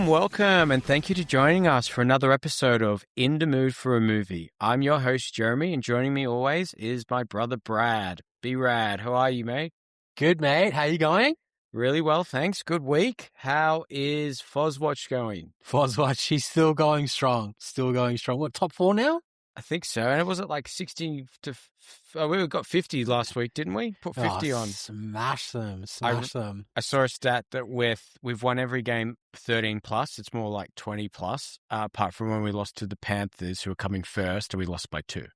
Welcome, and thank you for joining us for another episode of In the Mood for a Movie. I'm your host, Jeremy, and joining me always is my brother, Brad. B-Rad, how are you, mate? Good, mate. How you going? Really well, thanks. Good week. How is Fozwatch going? Fozwatch, she's still going strong. What, top 4 now? I think so. And it was at like 60 to... we got 50 last week, didn't we? Put 50 on. Smash them. I saw a stat that we've won every game 13 plus. It's more like 20 plus, apart from when we lost to the Panthers, who were coming first, and we lost by 2.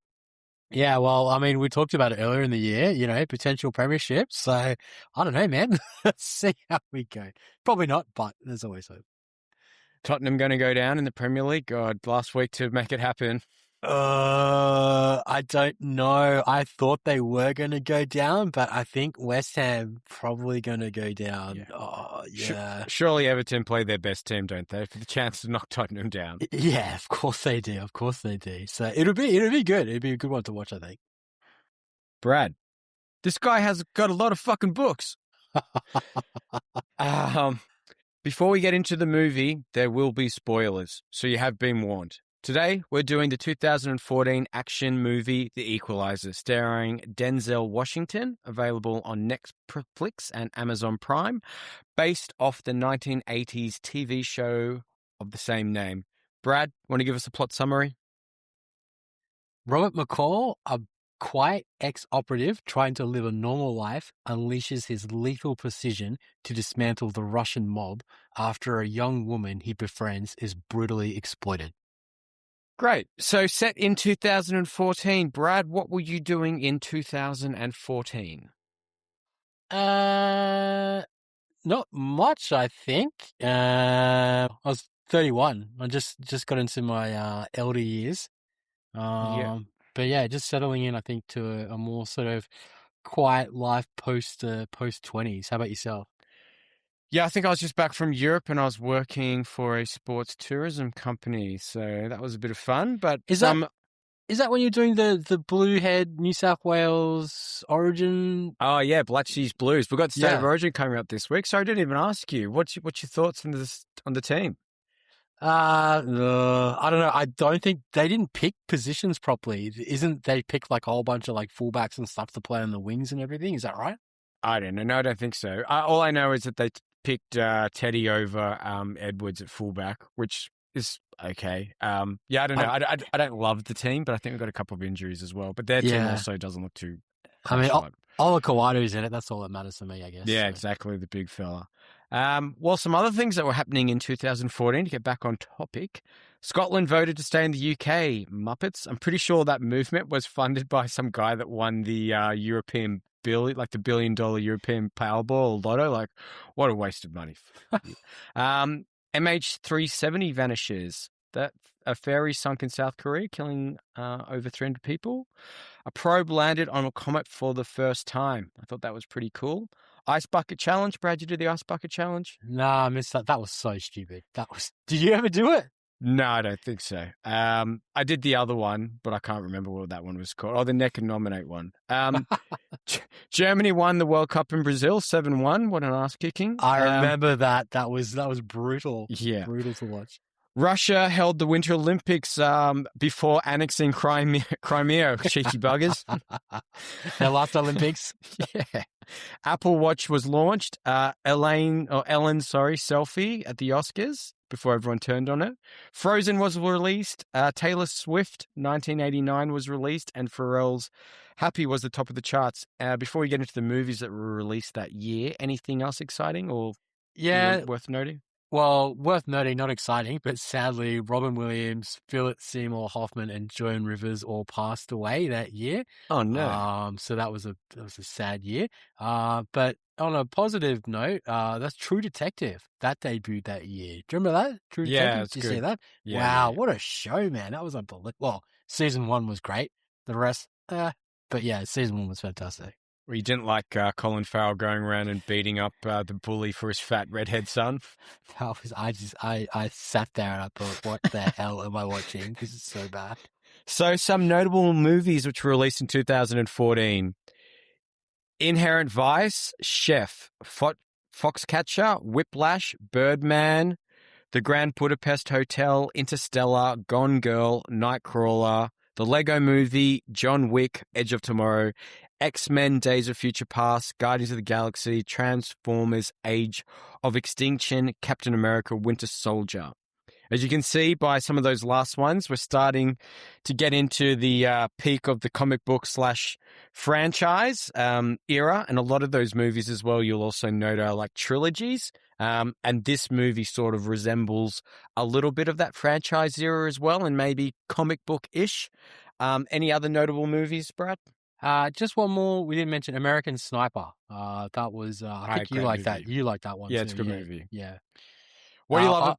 Yeah, well, I mean, we talked about it earlier in the year, potential premiership. So, I don't know, man. Let's see how we go. Probably not, but there's always hope. Tottenham going to go down in the Premier League? God, last week to make it happen. I don't know. I thought they were going to go down, but I think West Ham probably going to go down. Yeah. Oh, yeah. Surely Everton play their best team, don't they, for the chance to knock Tottenham down? Yeah, of course they do. So it'll be good. It'll be a good one to watch, I think. Brad, this guy has got a lot of fucking books. Before we get into the movie, there will be spoilers, so you have been warned. Today, we're doing the 2014 action movie The Equalizer, starring Denzel Washington, available on Netflix and Amazon Prime, based off the 1980s TV show of the same name. Brad, want to give us a plot summary? Robert McCall, a quiet ex-operative trying to live a normal life, unleashes his lethal precision to dismantle the Russian mob after a young woman he befriends is brutally exploited. Great. So set in 2014, Brad, what were you doing in 2014? Not much, I think. I was 31. I just got into my elder years. Yeah. But yeah, just settling in, I think, to a more sort of quiet life post 20s. How about yourself? Yeah, I think I was just back from Europe and I was working for a sports tourism company. So that was a bit of fun. But Is that when you're doing the Bluehead New South Wales Origin? Oh, yeah, Blatchy's Blues. We've got the State of Origin coming up this week. So I didn't even ask you. What's your thoughts on the team? I don't know. I don't think they didn't pick positions properly. Isn't they picked like a whole bunch of like fullbacks and stuff to play on the wings and everything? Is that right? I don't know. No, I don't think so. All I know is that they picked Teddy over Edwards at fullback, which is okay. Yeah, I don't know. I don't love the team, but I think we've got a couple of injuries as well. But their team also doesn't look too... I mean, Ola Kawaiu's in it. That's all that matters to me, I guess. Yeah, exactly. The big fella. Well, some other things that were happening in 2014, to get back on topic. Scotland voted to stay in the UK. Muppets. I'm pretty sure that movement was funded by some guy that won the European bill, like the $1 billion European Powerball Lotto. Like, what a waste of money. MH370 vanishes. That a ferry sunk in South Korea, killing over 300 people. A probe landed on a comet for the first time. I thought that was pretty cool. Ice bucket challenge. Brad, you do the ice bucket challenge? Nah, I missed that. That was so stupid. Did you ever do it? No, I don't think so. I did the other one, but I can't remember what that one was called. Oh, the neck and nominate one. Germany won the World Cup in Brazil, 7-1. What an ass kicking. I remember that. That was brutal. Yeah. Brutal to watch. Russia held the Winter Olympics before annexing Crimea, cheeky buggers. Their last Olympics. Yeah. Apple Watch was launched. Ellen, selfie at the Oscars before everyone turned on it. Frozen was released. Taylor Swift, 1989 was released. And Pharrell's Happy was the top of the charts. Before we get into the movies that were released that year, anything else exciting or worth noting? Well, worth noting, not exciting, but sadly, Robin Williams, Philip Seymour Hoffman, and Joan Rivers all passed away that year. Oh no! So that was a sad year. But on a positive note, that's True Detective. That debuted that year. Do you remember that? True Detective. Did you see that? Yeah, wow, what a show, man! That was unbelievable. Well, season 1 was great. The rest, but yeah, season 1 was fantastic. Or you didn't like Colin Farrell going around and beating up the bully for his fat redhead son? I sat there and I thought, what the hell am I watching? This is so bad. So some notable movies which were released in 2014. Inherent Vice, Chef, Foxcatcher, Whiplash, Birdman, The Grand Budapest Hotel, Interstellar, Gone Girl, Nightcrawler, The Lego Movie, John Wick, Edge of Tomorrow, X-Men, Days of Future Past, Guardians of the Galaxy, Transformers, Age of Extinction, Captain America, Winter Soldier. As you can see by some of those last ones, we're starting to get into the peak of the comic book / franchise era. And a lot of those movies as well, you'll also note are like trilogies. And this movie sort of resembles a little bit of that franchise era as well, and maybe comic book-ish. Any other notable movies, Brad? Just one more. We didn't mention American Sniper. That was, I think you like that. You like that one too. Yeah, it's a good movie. Yeah. What do you love?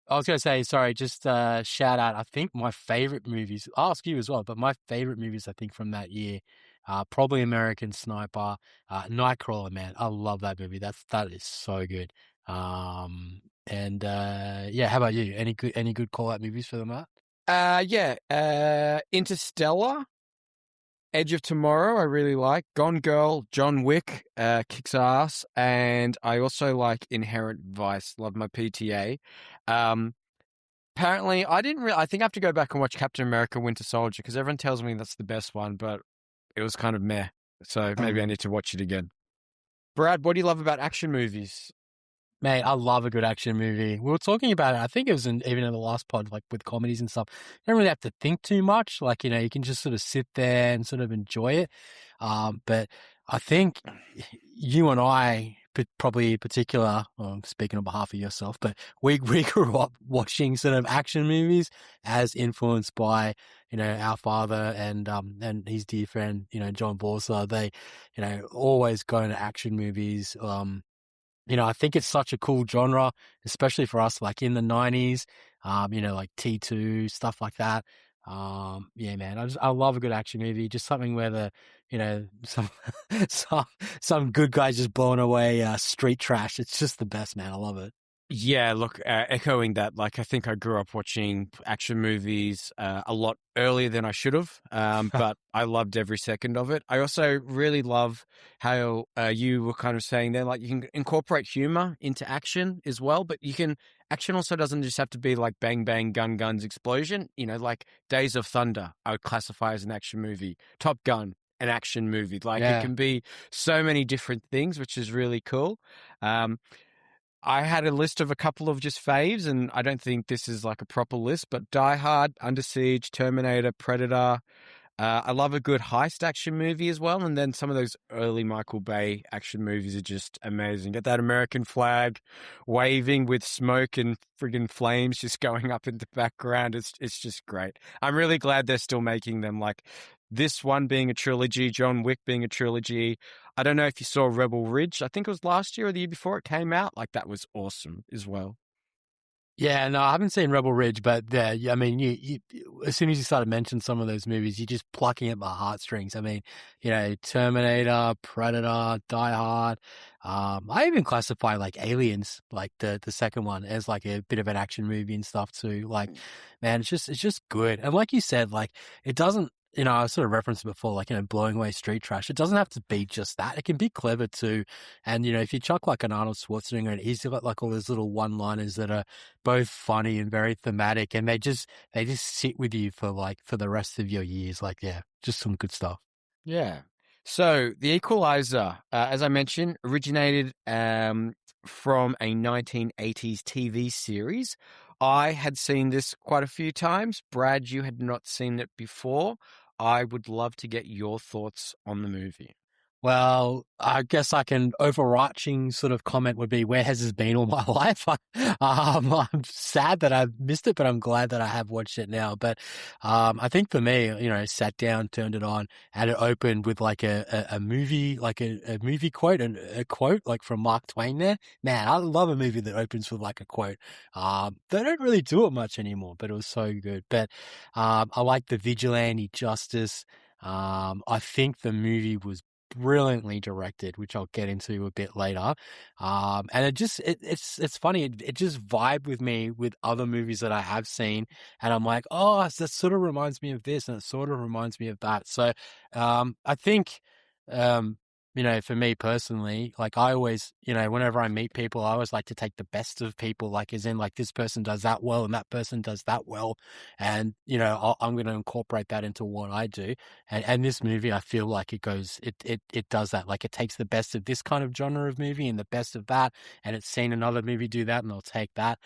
I was going to say, sorry, just shout out, I think my favorite movies, I'll ask you as well, but my favorite movies, I think, from that year, probably American Sniper, Nightcrawler, man. I love that movie. That is so good. Yeah, how about you? Any good call-out movies for them, Matt? Interstellar, Edge of Tomorrow, I really like. Gone Girl, John Wick, kicks ass. And I also like Inherent Vice, love my PTA. Apparently, I think I have to go back and watch Captain America Winter Soldier because everyone tells me that's the best one, but it was kind of meh. So maybe I need to watch it again. Brad, what do you love about action movies? Mate, I love a good action movie. We were talking about it. I think it was even in the last pod, like with comedies and stuff. You don't really have to think too much. Like, you can just sort of sit there and sort of enjoy it. But I think you and I, probably in particular, speaking on behalf of yourself, but we grew up watching sort of action movies as influenced by, our father and his dear friend, John Borsa. They, always going to action movies. I think it's such a cool genre, especially for us, like in the 90s, like T2, stuff like that. Yeah, man, I love a good action movie, just something where some, some good guys just blowing away, street trash. It's just the best, man. I love it. Yeah, look, echoing that, like, I think I grew up watching action movies a lot earlier than I should have, but I loved every second of it. I also really love how you were kind of saying there, like, you can incorporate humor into action as well, but action also doesn't just have to be like bang, bang, guns, explosion. Like Days of Thunder, I would classify as an action movie. Top Gun, an action movie. Like, It can be so many different things, which is really cool. I had a list of a couple of just faves, and I don't think this is like a proper list, but Die Hard, Under Siege, Terminator, Predator. I love a good heist action movie as well, and then some of those early Michael Bay action movies are just amazing. Get that American flag waving with smoke and friggin' flames just going up in the background. It's just great. I'm really glad they're still making them, like this one being a trilogy, John Wick being a trilogy. I don't know if you saw Rebel Ridge. I think it was last year or the year before it came out. Like, that was awesome as well. Yeah, no, I haven't seen Rebel Ridge, but I mean, you as soon as you started mentioning some of those movies, you're just plucking at my heartstrings. I mean, Terminator, Predator, Die Hard. I even classify like Aliens, like the second one, as like a bit of an action movie and stuff too. Like, man, it's just good. And like you said, like it doesn't. I sort of referenced it before, like, blowing away street trash. It doesn't have to be just that. It can be clever too. And, if you chuck like an Arnold Schwarzenegger, and he's got like all those little one-liners that are both funny and very thematic, and they just sit with you for the rest of your years. Like, yeah, just some good stuff. Yeah. So The Equalizer, as I mentioned, originated from a 1980s TV series. I had seen this quite a few times. Brad, you had not seen it before. I would love to get your thoughts on the movie. Well, I guess overarching sort of comment would be, where has this been all my life? I'm sad that I've missed it, but I'm glad that I have watched it now. But I think for me, sat down, turned it on, and it opened with like a movie, like a movie quote, and a quote like from Mark Twain there. Man, I love a movie that opens with like a quote. They don't really do it much anymore, but it was so good. But I like the vigilante justice. I think the movie was brilliantly directed, which I'll get into a bit later. And it's funny. It just vibed with me with other movies that I have seen, and I'm like, oh, that sort of reminds me of this, and it sort of reminds me of that. So, I think, for me personally, like I always, whenever I meet people, I always like to take the best of people, like as in like this person does that well and that person does that well. And, I'm going to incorporate that into what I do. And this movie, I feel like it does that. Like it takes the best of this kind of genre of movie and the best of that. And it's seen another movie do that and I'll take that.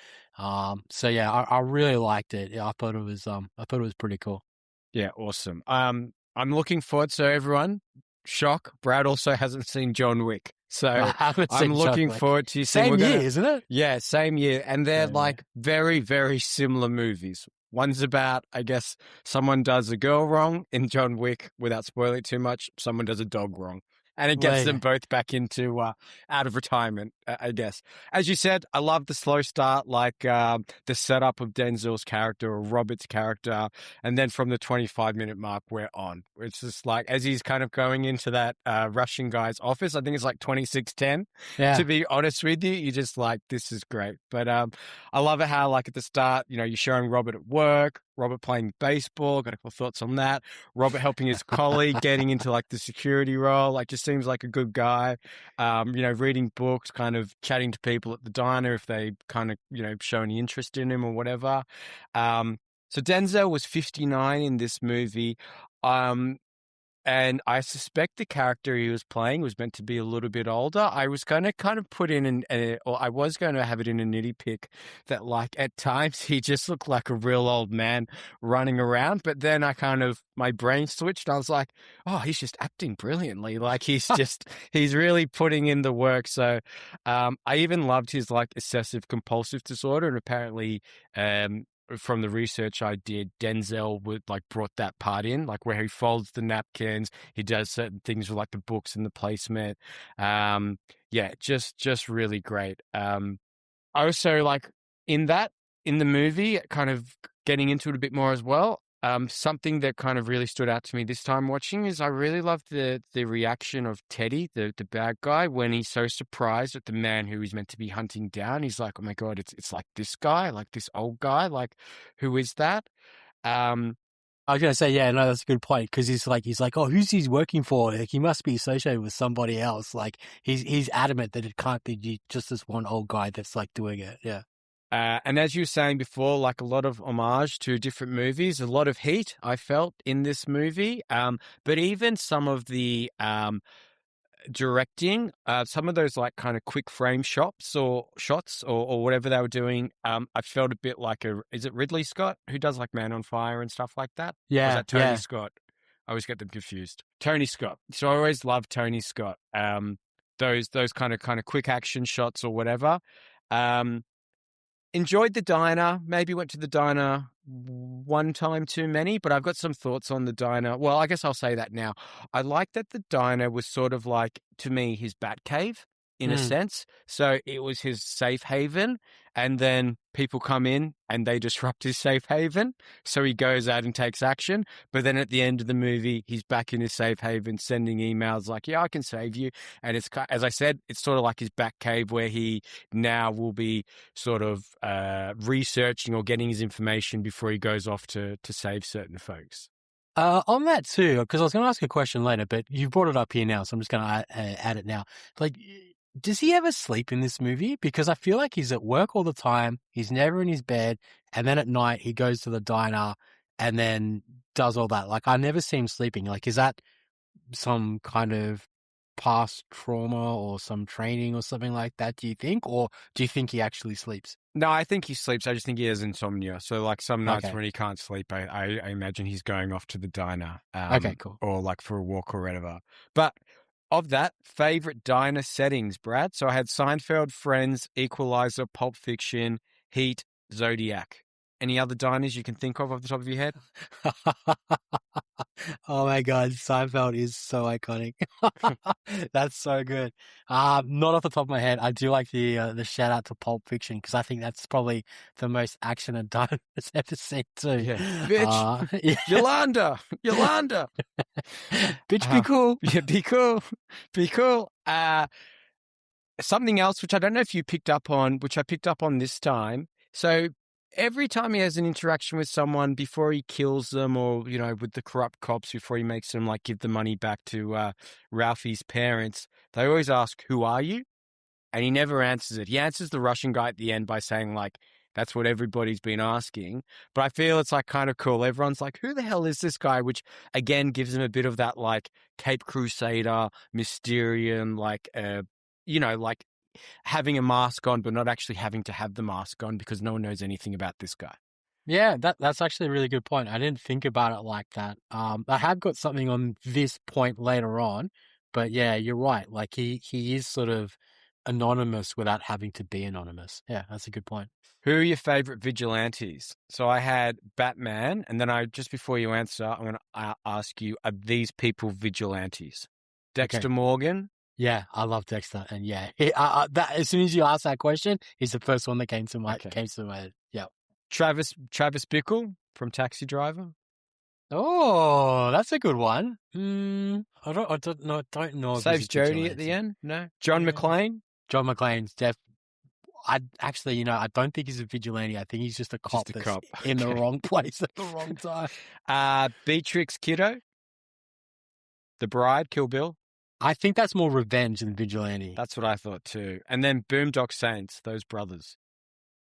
So yeah, I really liked it. Yeah, I thought it was pretty cool. Yeah, awesome. I'm looking forward. So everyone, shock. Brad also hasn't seen John Wick, I so haven't I'm seen John looking Wick. forward to you seeing. Same year, isn't it? Yeah, same year, and they're Yeah. like very, very similar movies. One's about, I guess, someone does a girl wrong in John Wick, without spoiling it too much. Someone does a dog wrong. And it gets them Well, both back into out of retirement, I guess. As you said, I love the slow start, like the setup of Denzel's character or Robert's character. And then from the 25-minute mark, we're on. It's just like, as he's kind of going into that Russian guy's office, I think it's like 2610. yeah. To be honest with you, you're just like, this is great. But I love it how, like, at the start, you're showing Robert at work, Robert playing baseball. Got a couple of thoughts on that. Robert helping his colleague getting into like the security role, like just seems like a good guy. Reading books, kind of chatting to people at the diner if they kind of, show any interest in him or whatever. So Denzel was 59 in this movie. And I suspect the character he was playing was meant to be a little bit older. I was going to kind of put in or I was going to have it in a nitty pick that, like, at times he just looked like a real old man running around. But then my brain switched. I was like, oh, he's just acting brilliantly. Like he's really putting in the work. So I even loved his like obsessive compulsive disorder, and apparently from the research I did, Denzel brought that part in, like where he folds the napkins, he does certain things with like the books and the placement. Just really great. I also like in the movie, kind of getting into it a bit more as well. Something that kind of really stood out to me this time watching is I really loved the reaction of Teddy, the bad guy, when he's so surprised at the man who he's meant to be hunting down. He's like, oh my God, it's like this guy, like this old guy, like who is that? Um, I was gonna say, yeah, no, that's a good point because he's like, oh, who's he working for? Like, he must be associated with somebody else. Like, he's adamant that it can't be just this one old guy that's like doing it. Yeah. And as you were saying before, like a lot of homage to different movies, a lot of heat I felt in this movie. But even some of the directing, some of those like kind of quick frame shots or whatever they were doing, I felt a bit like is it Ridley Scott who does like Man on Fire and stuff like that? Or is Yeah. that Tony Yeah. Scott? I always get them confused. Tony Scott. So I always loved Tony Scott. Those kind of quick action shots or whatever. Enjoyed the diner, maybe went to the diner one time too many, but I've got some thoughts on the diner. Well, I guess I'll say that now. I like that the diner was sort of like, to me, his bat cave in a Mm. sense. So it was his safe haven, and then people come in and they disrupt his safe haven. So he goes out and takes action. But then at the end of the movie, he's back in his safe haven sending emails like, yeah, I can save you. And it's, as I said, it's sort of like his bat cave where he now will be sort of researching or getting his information before he goes off to save certain folks. On that too, because I was going to ask a question later, but you brought it up here now, so I'm just going to add it now. Like, does he ever sleep in this movie? Because I feel like he's at work all the time. He's never in his bed. And then at night, he goes to the diner and then does all that. Like, I never see him sleeping. Like, is that some kind of past trauma or some training or something like that, do you think? Or do you think he actually sleeps? No, I think he sleeps. I just think he has insomnia. So, like some nights Okay. when he can't sleep, I imagine he's going off to the diner. Okay, cool. Or like for a walk or whatever. But of that, favorite diner settings, Brad? So I had Seinfeld, Friends, Equalizer, Pulp Fiction, Heat, Zodiac. Any other diners you can think of off the top of your head? Oh my God, Seinfeld is so iconic. That's so good. Not off the top of my head. I do like the shout out to Pulp Fiction because I think that's probably the most action and done it's ever seen too. Yeah. Bitch. Yeah. Yolanda. Yolanda. Bitch, be cool. Yeah, be cool. Be cool. Something else, which I don't know if you picked up on, which I picked up on this time. So every time he has an interaction with someone before he kills them or, you know, with the corrupt cops before he makes them like give the money back to Ralphie's parents, they always ask, who are you? And he never answers it. He answers the Russian guy at the end by saying like, that's what everybody's been asking. But I feel it's like kind of cool. Everyone's like, who the hell is this guy? Which again gives him a bit of that like Cape Crusader, Mysterium, like, you know, like having a mask on, but not actually having to have the mask on because no one knows anything about this guy. Yeah, that's actually a really good point. I didn't think about it like that. I have got something on this point later on, but yeah, you're right. Like he is sort of anonymous without having to be anonymous. Yeah, that's a good point. Who are your favorite vigilantes? So I had Batman, and then just before you answer, I'm going to ask you, are these people vigilantes? Dexter Okay. Morgan? Yeah, I love Dexter, and yeah, that as soon as you asked that question, he's the first one that came to my head. Yeah. Travis Bickle from Taxi Driver? Oh, that's a good one. I don't know. Don't know if he's Saves a Jody at vigilante. the end? No. John McClane? John McClane's I actually, I don't think he's a vigilante. I think he's just a cop that's in the wrong place at the wrong time. Beatrix Kiddo? The Bride, Kill Bill? I think that's more revenge than vigilante. That's what I thought too. And then Boondock Saints, those brothers.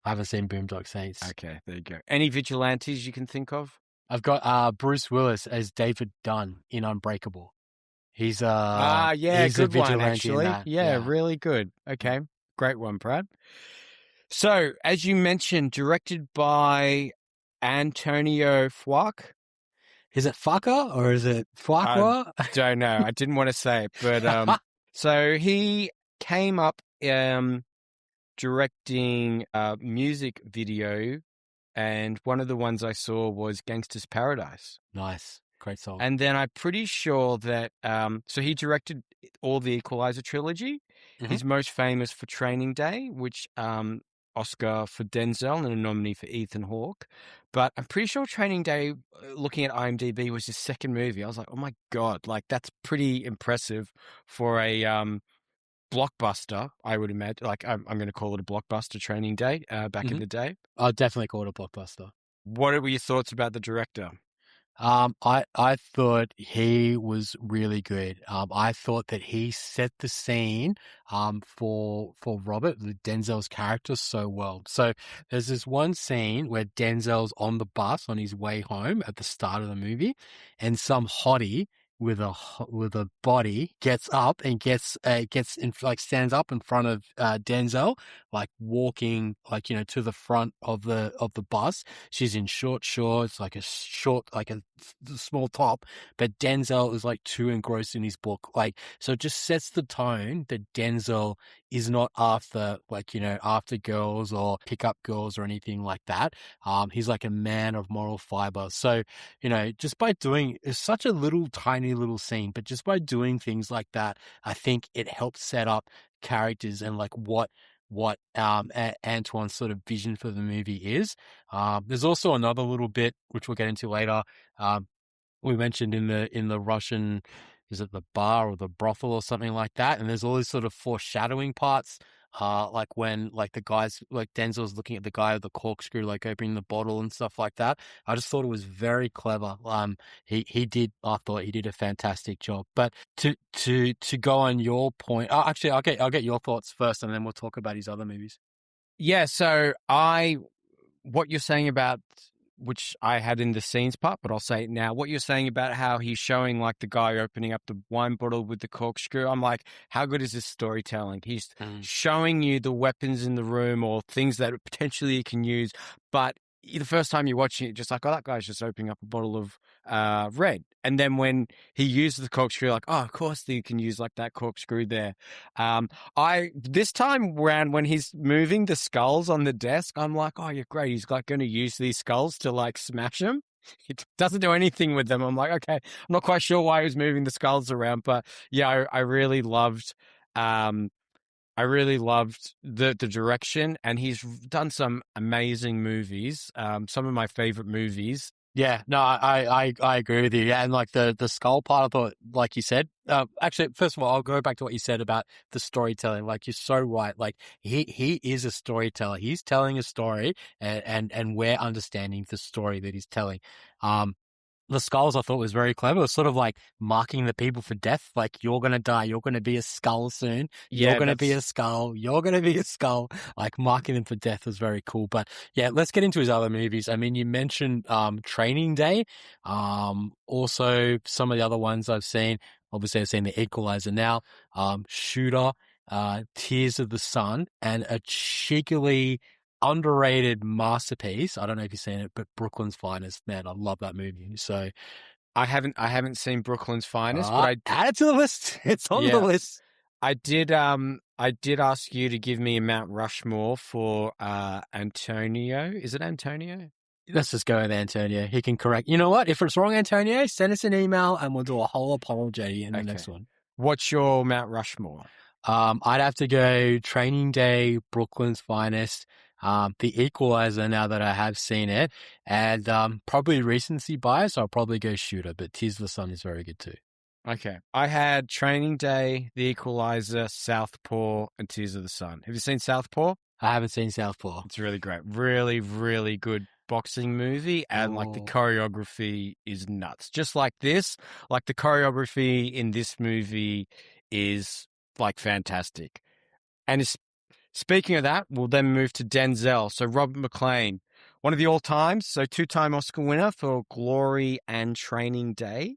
I haven't seen Boondock Saints. Okay, there you go. Any vigilantes you can think of? I've got Bruce Willis as David Dunn in Unbreakable. He's he's good a vigilante one actually. in that. Yeah, really good. Okay, great one, Brad. So, as you mentioned, directed by Antonio Fuqua. Is it Fucker or is it Fuqua? I don't know. I didn't want to say it, but so he came up directing a music video, and one of the ones I saw was Gangsta's Paradise. Nice. Great song. And then I'm pretty sure that, so he directed all the Equalizer trilogy. Mm-hmm. He's most famous for Training Day, which Oscar for Denzel and a nominee for Ethan Hawke. But I'm pretty sure Training Day, looking at IMDb, was his second movie. I was like, oh my God, like that's pretty impressive for a blockbuster, I would imagine. Like I'm going to call it a blockbuster, Training Day, back in the day. I'll definitely call it a blockbuster. What were your thoughts about the director? I thought he was really good. I thought that he set the scene for Robert, Denzel's character, so well. So there's this one scene where Denzel's on the bus on his way home at the start of the movie, and some hottie with a body gets up and gets in, like stands up in front of Denzel, like walking to the front of the bus. She's in short shorts, like a small top, but Denzel is like too engrossed in his book. Like, so it just sets the tone that Denzel is not after girls or pickup girls or anything like that. He's like a man of moral fiber. So, just by doing, it's such a tiny little scene, but just by doing things like that, I think it helps set up characters and like what Antoine's sort of vision for the movie is. There's also another little bit which we'll get into later. We mentioned in the Russian, is it the bar or the brothel or something like that? And there's all these sort of foreshadowing parts. Like when the guys, like Denzel's looking at the guy with the corkscrew, like opening the bottle and stuff like that. I just thought it was very clever. I thought he did a fantastic job. But to go on your point, actually, I'll get your thoughts first, and then we'll talk about his other movies. Yeah. So what you're saying about, which I had in the scenes part, but I'll say it now. What you're saying about how he's showing like the guy opening up the wine bottle with the corkscrew. I'm like, how good is this storytelling? He's showing you the weapons in the room or things that potentially he can use, but the first time you're watching it, just like, oh, that guy's just opening up a bottle of red. And then when he uses the corkscrew, like, oh, of course you can use like that corkscrew there. This time around when he's moving the skulls on the desk, I'm like, oh, you're great. He's like going to use these skulls to like smash them. He doesn't do anything with them. I'm like, okay, I'm not quite sure why he was moving the skulls around, but yeah, I really loved. I really loved the direction, and he's done some amazing movies. Some of my favorite movies. Yeah, no, I agree with you. Yeah, and like the skull part, I thought, like you said, actually, first of all, I'll go back to what you said about the storytelling. Like, you're so right. Like, he is a storyteller. He's telling a story, and we're understanding the story that he's telling. The skulls I thought was very clever. It was sort of like marking the people for death. Like, you're going to die. You're going to be a skull soon. You're going to be a skull. You're going to be a skull. Like, marking them for death was very cool. But yeah, let's get into his other movies. I mean, you mentioned Training Day. Also some of the other ones I've seen. Obviously, I've seen The Equalizer now. Shooter, Tears of the Sun, and a cheekily underrated masterpiece. I don't know if you've seen it, but Brooklyn's Finest. Man, I love that movie. So I haven't seen Brooklyn's Finest, but add it to the list. It's on the list. I did ask you to give me a Mount Rushmore for Antonio. Is it Antonio? Let's just go with Antonio. He can correct. You know what? If it's wrong, Antonio, send us an email and we'll do a whole apology in the next one. What's your Mount Rushmore? I'd have to go Training Day, Brooklyn's Finest, The Equalizer now that I have seen it, and probably recency bias, I'll probably go Shooter, but Tears of the Sun is very good too. Okay. I had Training Day, The Equalizer, Southpaw, and Tears of the Sun. Have you seen Southpaw? I haven't seen Southpaw. It's really great. Really, really good boxing movie, and like the choreography is nuts. Just like this, like the choreography in this movie is like fantastic. And speaking of that, we'll then move to Denzel. So Robert McCall, one of the all-times, so 2-time Oscar winner for Glory and Training Day.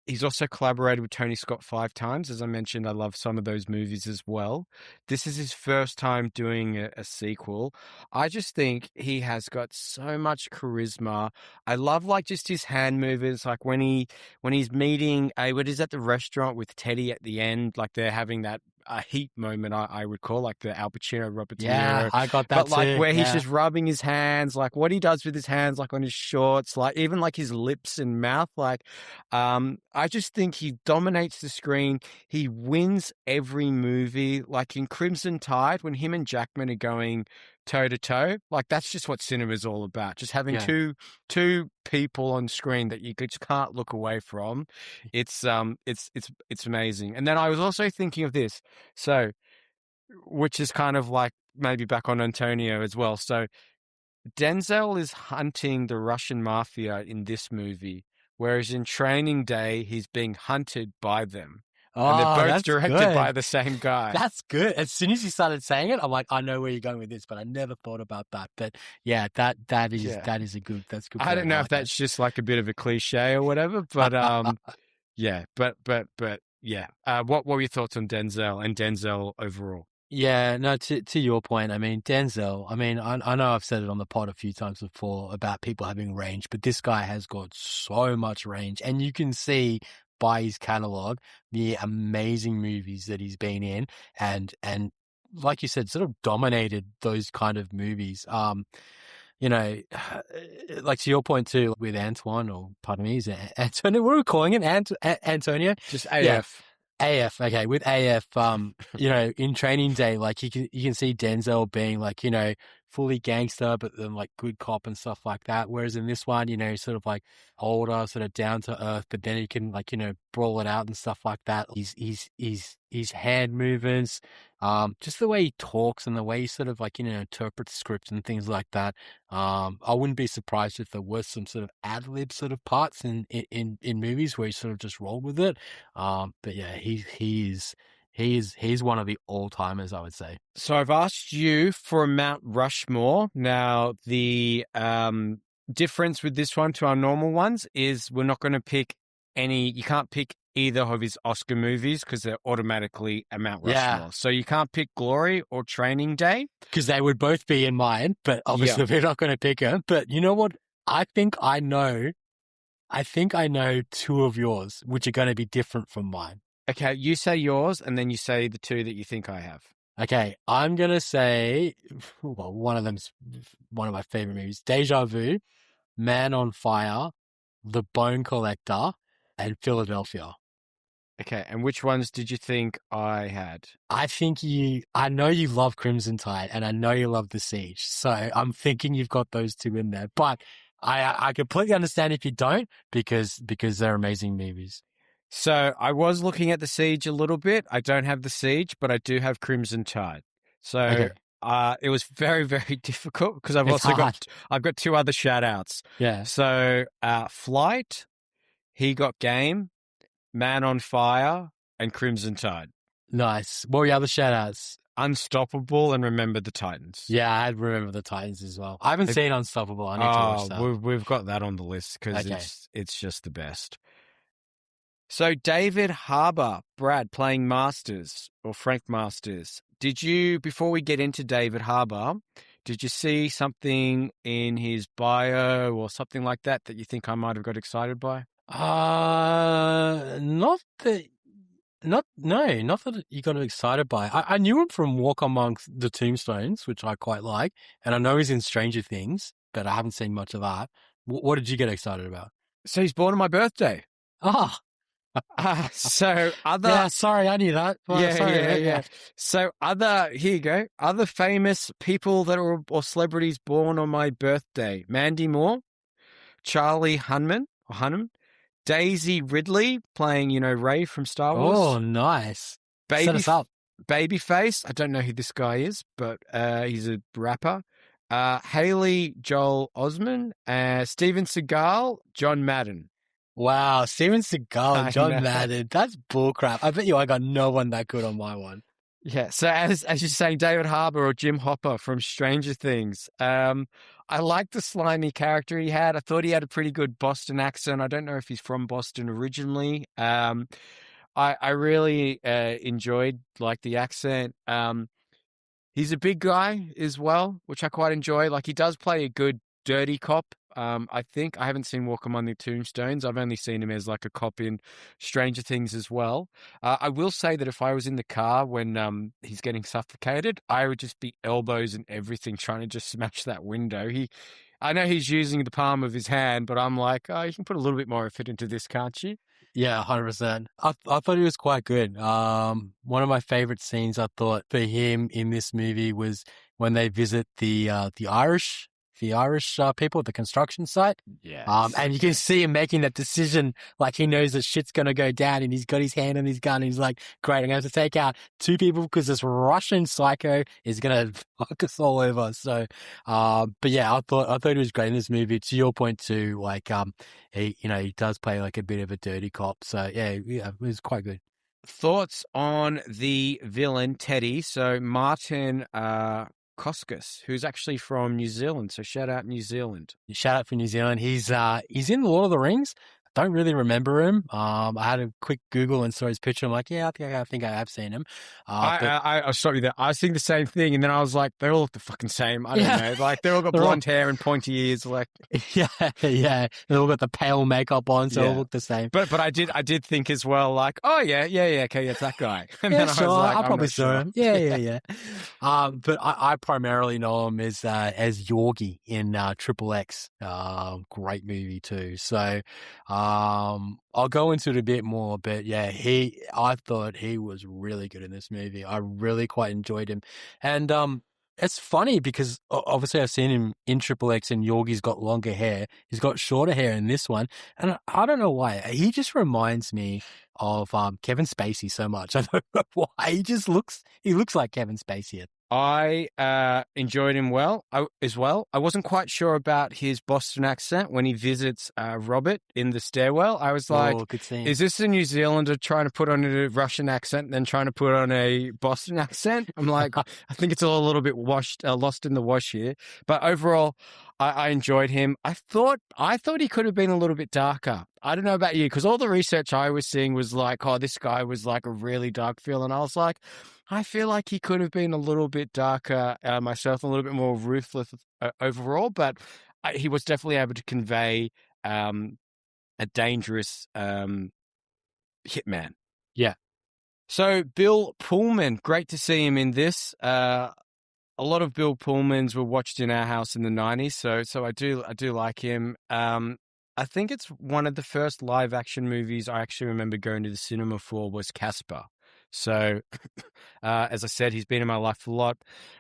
He's also collaborated with Tony Scott 5 times. As I mentioned, I love some of those movies as well. This is his first time doing a sequel. I just think he has got so much charisma. I love like just his hand movements, like when he's meeting what is at the restaurant with Teddy at the end, like they're having that heat moment, I would call, like the Al Pacino, Robert De Niro. Yeah, I got that. But like where he's just rubbing his hands, like what he does with his hands, like on his shorts, like even like his lips and mouth, like I just think he dominates the screen. He wins every movie. Like in Crimson Tide, when him and Jackman are going toe to toe, like that's just what cinema is all about. Just having two people on screen that you just can't look away from. It's amazing. And then I was also thinking of this, so which is kind of like maybe back on Antonio as well. So Denzel is hunting the Russian mafia in this movie, whereas in Training Day, he's being hunted by them. And they're both directed by the same guy. That's good. As soon as you started saying it, I'm like, I know where you're going with this, but I never thought about that. But yeah, that is a good. That's good. I don't know if that's just like a bit of a cliche or whatever, but yeah, but yeah. What were your thoughts on Denzel and Denzel overall? Yeah, no, to your point, I mean, Denzel, I mean, I know I've said it on the pod a few times before about people having range, but this guy has got so much range, and you can see by his catalog the amazing movies that he's been in, and like you said, sort of dominated those kind of movies. You know, like to your point too, with Antoine, or pardon me, is it Antonio? What are we calling it? Antonio? Just AF. Yeah. AF, okay. With AF, you know, in Training Day, like you can see Denzel being like, you know, fully gangster, but then like good cop and stuff like that. Whereas in this one, you know, sort of like older, sort of down to earth, but then he can like, you know, brawl it out and stuff like that. His hand movements, just the way he talks and the way he sort of like, you know, interprets scripts and things like that. I wouldn't be surprised if there was some sort of ad-lib sort of parts in movies where he sort of just rolled with it. But yeah, he's one of the all-timers, I would say. So I've asked you for a Mount Rushmore. Now, the difference with this one to our normal ones is we're not going to pick you can't pick either of his Oscar movies because they're automatically a Mount Yeah. Rushmore. So you can't pick Glory or Training Day. Because they would both be in mine, but obviously we're not going to pick them. But you know what? I think I know two of yours, which are going to be different from mine. Okay, you say yours, and then you say the two that you think I have. Okay, I'm going to say, well, one of them's one of my favorite movies, Deja Vu, Man on Fire, The Bone Collector, and Philadelphia. Okay, and which ones did you think I had? I know you love Crimson Tide, and I know you love The Siege, so I'm thinking you've got those two in there. But I completely understand if you don't, because they're amazing movies. So I was looking at The Siege a little bit. I don't have The Siege, but I do have Crimson Tide. So Okay. it was very, very difficult because I've It's also hard. got two other shout outs. Yeah. So Flight, He Got Game, Man on Fire, and Crimson Tide. Nice. What were your other shout outs? Unstoppable and Remember the Titans. Yeah, I remember the Titans as well. I haven't seen Unstoppable. I need to watch that. We've got that on the list because Okay. it's just the best. So David Harbour, Brad, playing Masters or Frank Masters. Before we get into David Harbour, did you see something in his bio or something like that you think I might have got excited by? Not that you got excited by. I knew him from Walk Amongst the Tombstones, which I quite like, and I know he's in Stranger Things, but I haven't seen much of that. What did you get excited about? So he's born on my birthday. Ah, so other... Yeah, sorry, I knew that. Well, yeah. So here you go. Other famous people or celebrities born on my birthday. Mandy Moore, Charlie Hunnam, Daisy Ridley playing, Rey from Star Wars. Oh, nice. Set us up. Babyface. I don't know who this guy is, but he's a rapper. Haley Joel Osment, Steven Seagal, John Madden. Wow, Steven Seagal and John Madden. That's bullcrap. I bet you I got no one that good on my one. Yeah, so as you're saying, David Harbour or Jim Hopper from Stranger Things. I liked the slimy character he had. I thought he had a pretty good Boston accent. I don't know if he's from Boston originally. I really enjoyed the accent. He's a big guy as well, which I quite enjoy. He does play a good dirty cop. I think I haven't seen Walk Among the Tombstones. I've only seen him as a cop in Stranger Things as well. I will say that if I was in the car when he's getting suffocated, I would just be elbows and everything trying to just smash that window. I know he's using the palm of his hand, but I'm like, oh, you can put a little bit more effort into this, can't you? Yeah, 100%. I thought he was quite good. One of my favorite scenes I thought for him in this movie was when they visit the Irish people at the construction site. Yeah. And you can see him making that decision, he knows that shit's going to go down and he's got his hand on his gun. And he's like, great, I'm going to have to take out two people because this Russian psycho is going to fuck us all over. So, but yeah, I thought it was great in this movie. To your point too, he does play a bit of a dirty cop. So yeah, it was quite good. Thoughts on the villain, Teddy? So Martin, Koskis, who's actually from New Zealand. So shout out New Zealand. Shout out for New Zealand. He's in Lord of the Rings. I don't really remember him. I had a quick Google and saw his picture. I'm like, yeah, I think I have seen him. I sorry that I was thinking the same thing, and then I was like, they all look the fucking same. I don't know, they all got blonde hair and pointy ears, yeah. They all got the pale makeup on, so they all look the same. But I did think as well, oh yeah, okay, it's that guy. And yeah, then sure. I was like, I probably saw him. Yeah. But I primarily know him as Yorgi in Triple X. Great movie too. So, I'll go into it a bit more, but yeah, I thought he was really good in this movie. I really quite enjoyed him. And, it's funny because obviously I've seen him in Triple X and Yorgi's got longer hair. He's got shorter hair in this one. And I don't know why. He just reminds me of Kevin Spacey so much. I don't know why. He looks like Kevin Spacey. I enjoyed him as well. I wasn't quite sure about his Boston accent when he visits Robert in the stairwell. I was like, is this a New Zealander trying to put on a Russian accent and then trying to put on a Boston accent? I'm like, I think it's all a little bit lost in the wash here. But overall, I enjoyed him. I thought he could have been a little bit darker. I don't know about you, because all the research I was seeing was like, oh, this guy was like a really dark villain. I was like, I feel like he could have been a little bit darker myself, a little bit more ruthless overall, but he was definitely able to convey a dangerous hitman. Yeah. So Bill Pullman, great to see him in this. A lot of Bill Pullmans were watched in our house in the 90s, so I do like him. I think it's one of the first live action movies I actually remember going to the cinema for was Casper. So, as I said, he's been in my life a lot.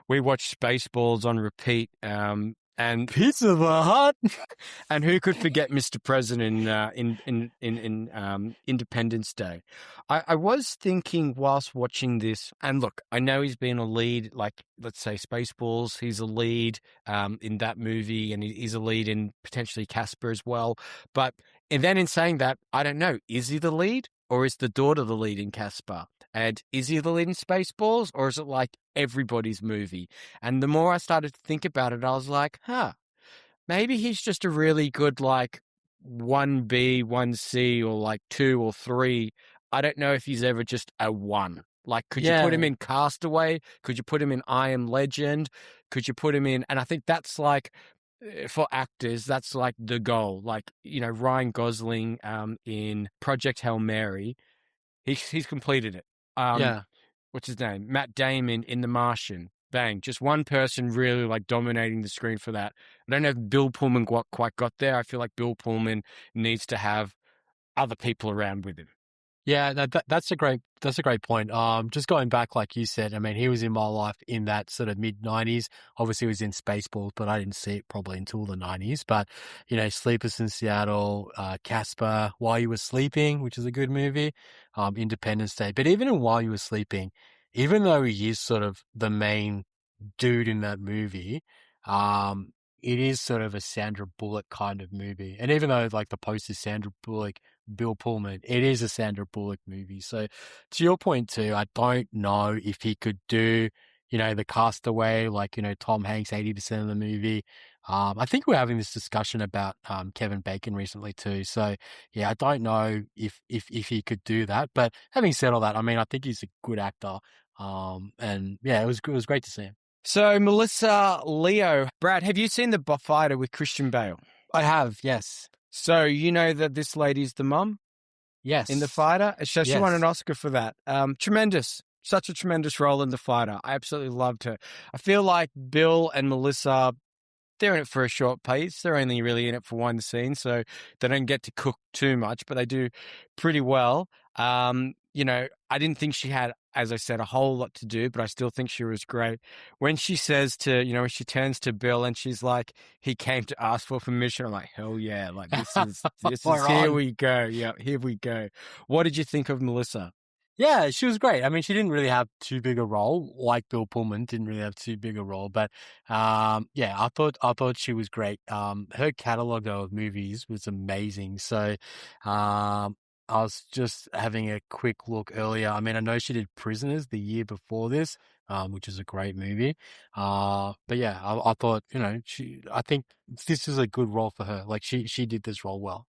We watched Spaceballs on repeat, and Pizza the Hut. and who could forget Mr. President in Independence Day? I was thinking whilst watching this, and look, I know he's been a lead, like let's say Spaceballs. He's a lead in that movie, and he's a lead in potentially Casper as well. But and then in saying that, I don't know, is he the lead or is the daughter the lead in Casper? And is he the lead in Spaceballs, or is it like everybody's movie? And the more I started to think about it, I was like, maybe he's just a really good, like, 1B, 1C, or like 2 or 3. I don't know if he's ever just a 1. Like, could you put him in Castaway? Could you put him in I Am Legend? Could you put him in... And I think that's like, for actors, that's like the goal. Like, Ryan Gosling in Project Hail Mary, he's completed it. Yeah. What's his name? Matt Damon in The Martian. Bang. Just one person really like dominating the screen for that. I don't know if Bill Pullman quite got there. I feel like Bill Pullman needs to have other people around with him. Yeah, that's a great point. Just going back, like you said, I mean, he was in my life in that sort of mid-90s. Obviously, he was in Spaceballs, but I didn't see it probably until the 90s. But, Sleepers in Seattle, Casper, While You Were Sleeping, which is a good movie, Independence Day. But even in While You Were Sleeping, even though he is sort of the main dude in that movie, it is sort of a Sandra Bullock kind of movie. And even though like the post is Sandra Bullock, Bill Pullman, it is a Sandra Bullock movie. So to your point too, I don't know if he could do, the Castaway, like, Tom Hanks, 80% of the movie. I think we're having this discussion about Kevin Bacon recently too. So yeah, I don't know if he could do that. But having said all that, I mean, I think he's a good actor. And yeah, it was great to see him. So Melissa Leo, Brad, have you seen The Fighter with Christian Bale? I have, yes. So you know that this lady's the mum? Yes. In The Fighter? So she won an Yes. Oscar for that. Tremendous. Such a tremendous role in The Fighter. I absolutely loved her. I feel like Bill and Melissa, they're in it for a short piece. They're only really in it for one scene, so they don't get to cook too much, but they do pretty well. I didn't think she had, as I said, a whole lot to do, but I still think she was great. When she says when she turns to Bill and she's like, he came to ask for permission, I'm like, hell yeah, like this is here we go. Yeah, here we go. What did you think of Melissa? Yeah, she was great. I mean, she didn't really have too big a role, like Bill Pullman didn't really have too big a role, but yeah, I thought she was great. Her catalog of movies was amazing. So, I was just having a quick look earlier. I mean, I know she did Prisoners the year before this, which is a great movie. But yeah, I thought, I think this is a good role for her. Like she did this role well.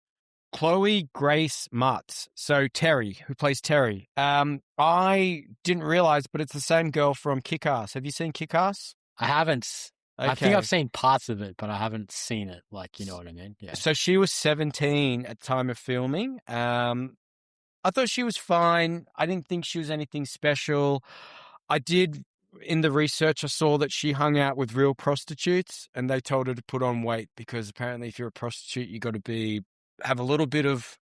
Chloe Grace Moretz. So Terry, who plays Terry. I didn't realize, but it's the same girl from Kick-Ass. Have you seen Kick-Ass? I haven't. Okay. I think I've seen parts of it, but I haven't seen it. Like, you know what I mean? Yeah. So she was 17 at the time of filming. I thought she was fine. I didn't think she was anything special. I did, in the research, I saw that she hung out with real prostitutes and they told her to put on weight because apparently if you're a prostitute, you got to have a little bit of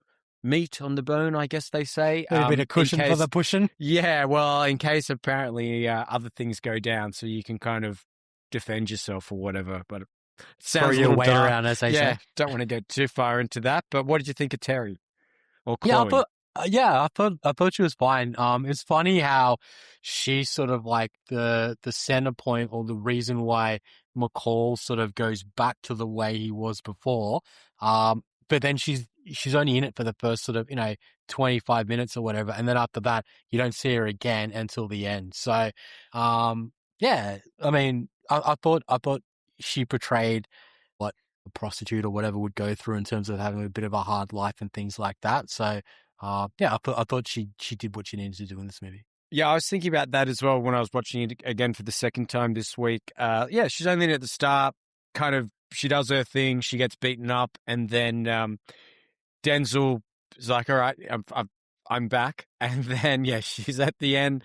meat on the bone, I guess they say. A bit of cushion for the pushing. Yeah, well, in case apparently other things go down so you can kind of defend yourself or whatever. But it sounds a little weight dark. around, as they Yeah, say. don't want to go too far into that. But what did you think of Terry or Chloe? I thought she was fine. It's funny how she's sort of like the center point or the reason why McCall sort of goes back to the way he was before. But then she's only in it for the first sort of 25 minutes or whatever, and then after that you don't see her again until the end. So, yeah, I mean, I thought she portrayed a prostitute or whatever would go through in terms of having a bit of a hard life and things like that. So, yeah, I thought she did what she needed to do in this movie. Yeah, I was thinking about that as well when I was watching it again for the second time this week. Yeah, she's only in at the start, kind of, she does her thing, she gets beaten up, and then Denzel is like, all right, I'm back. And then, yeah, she's at the end,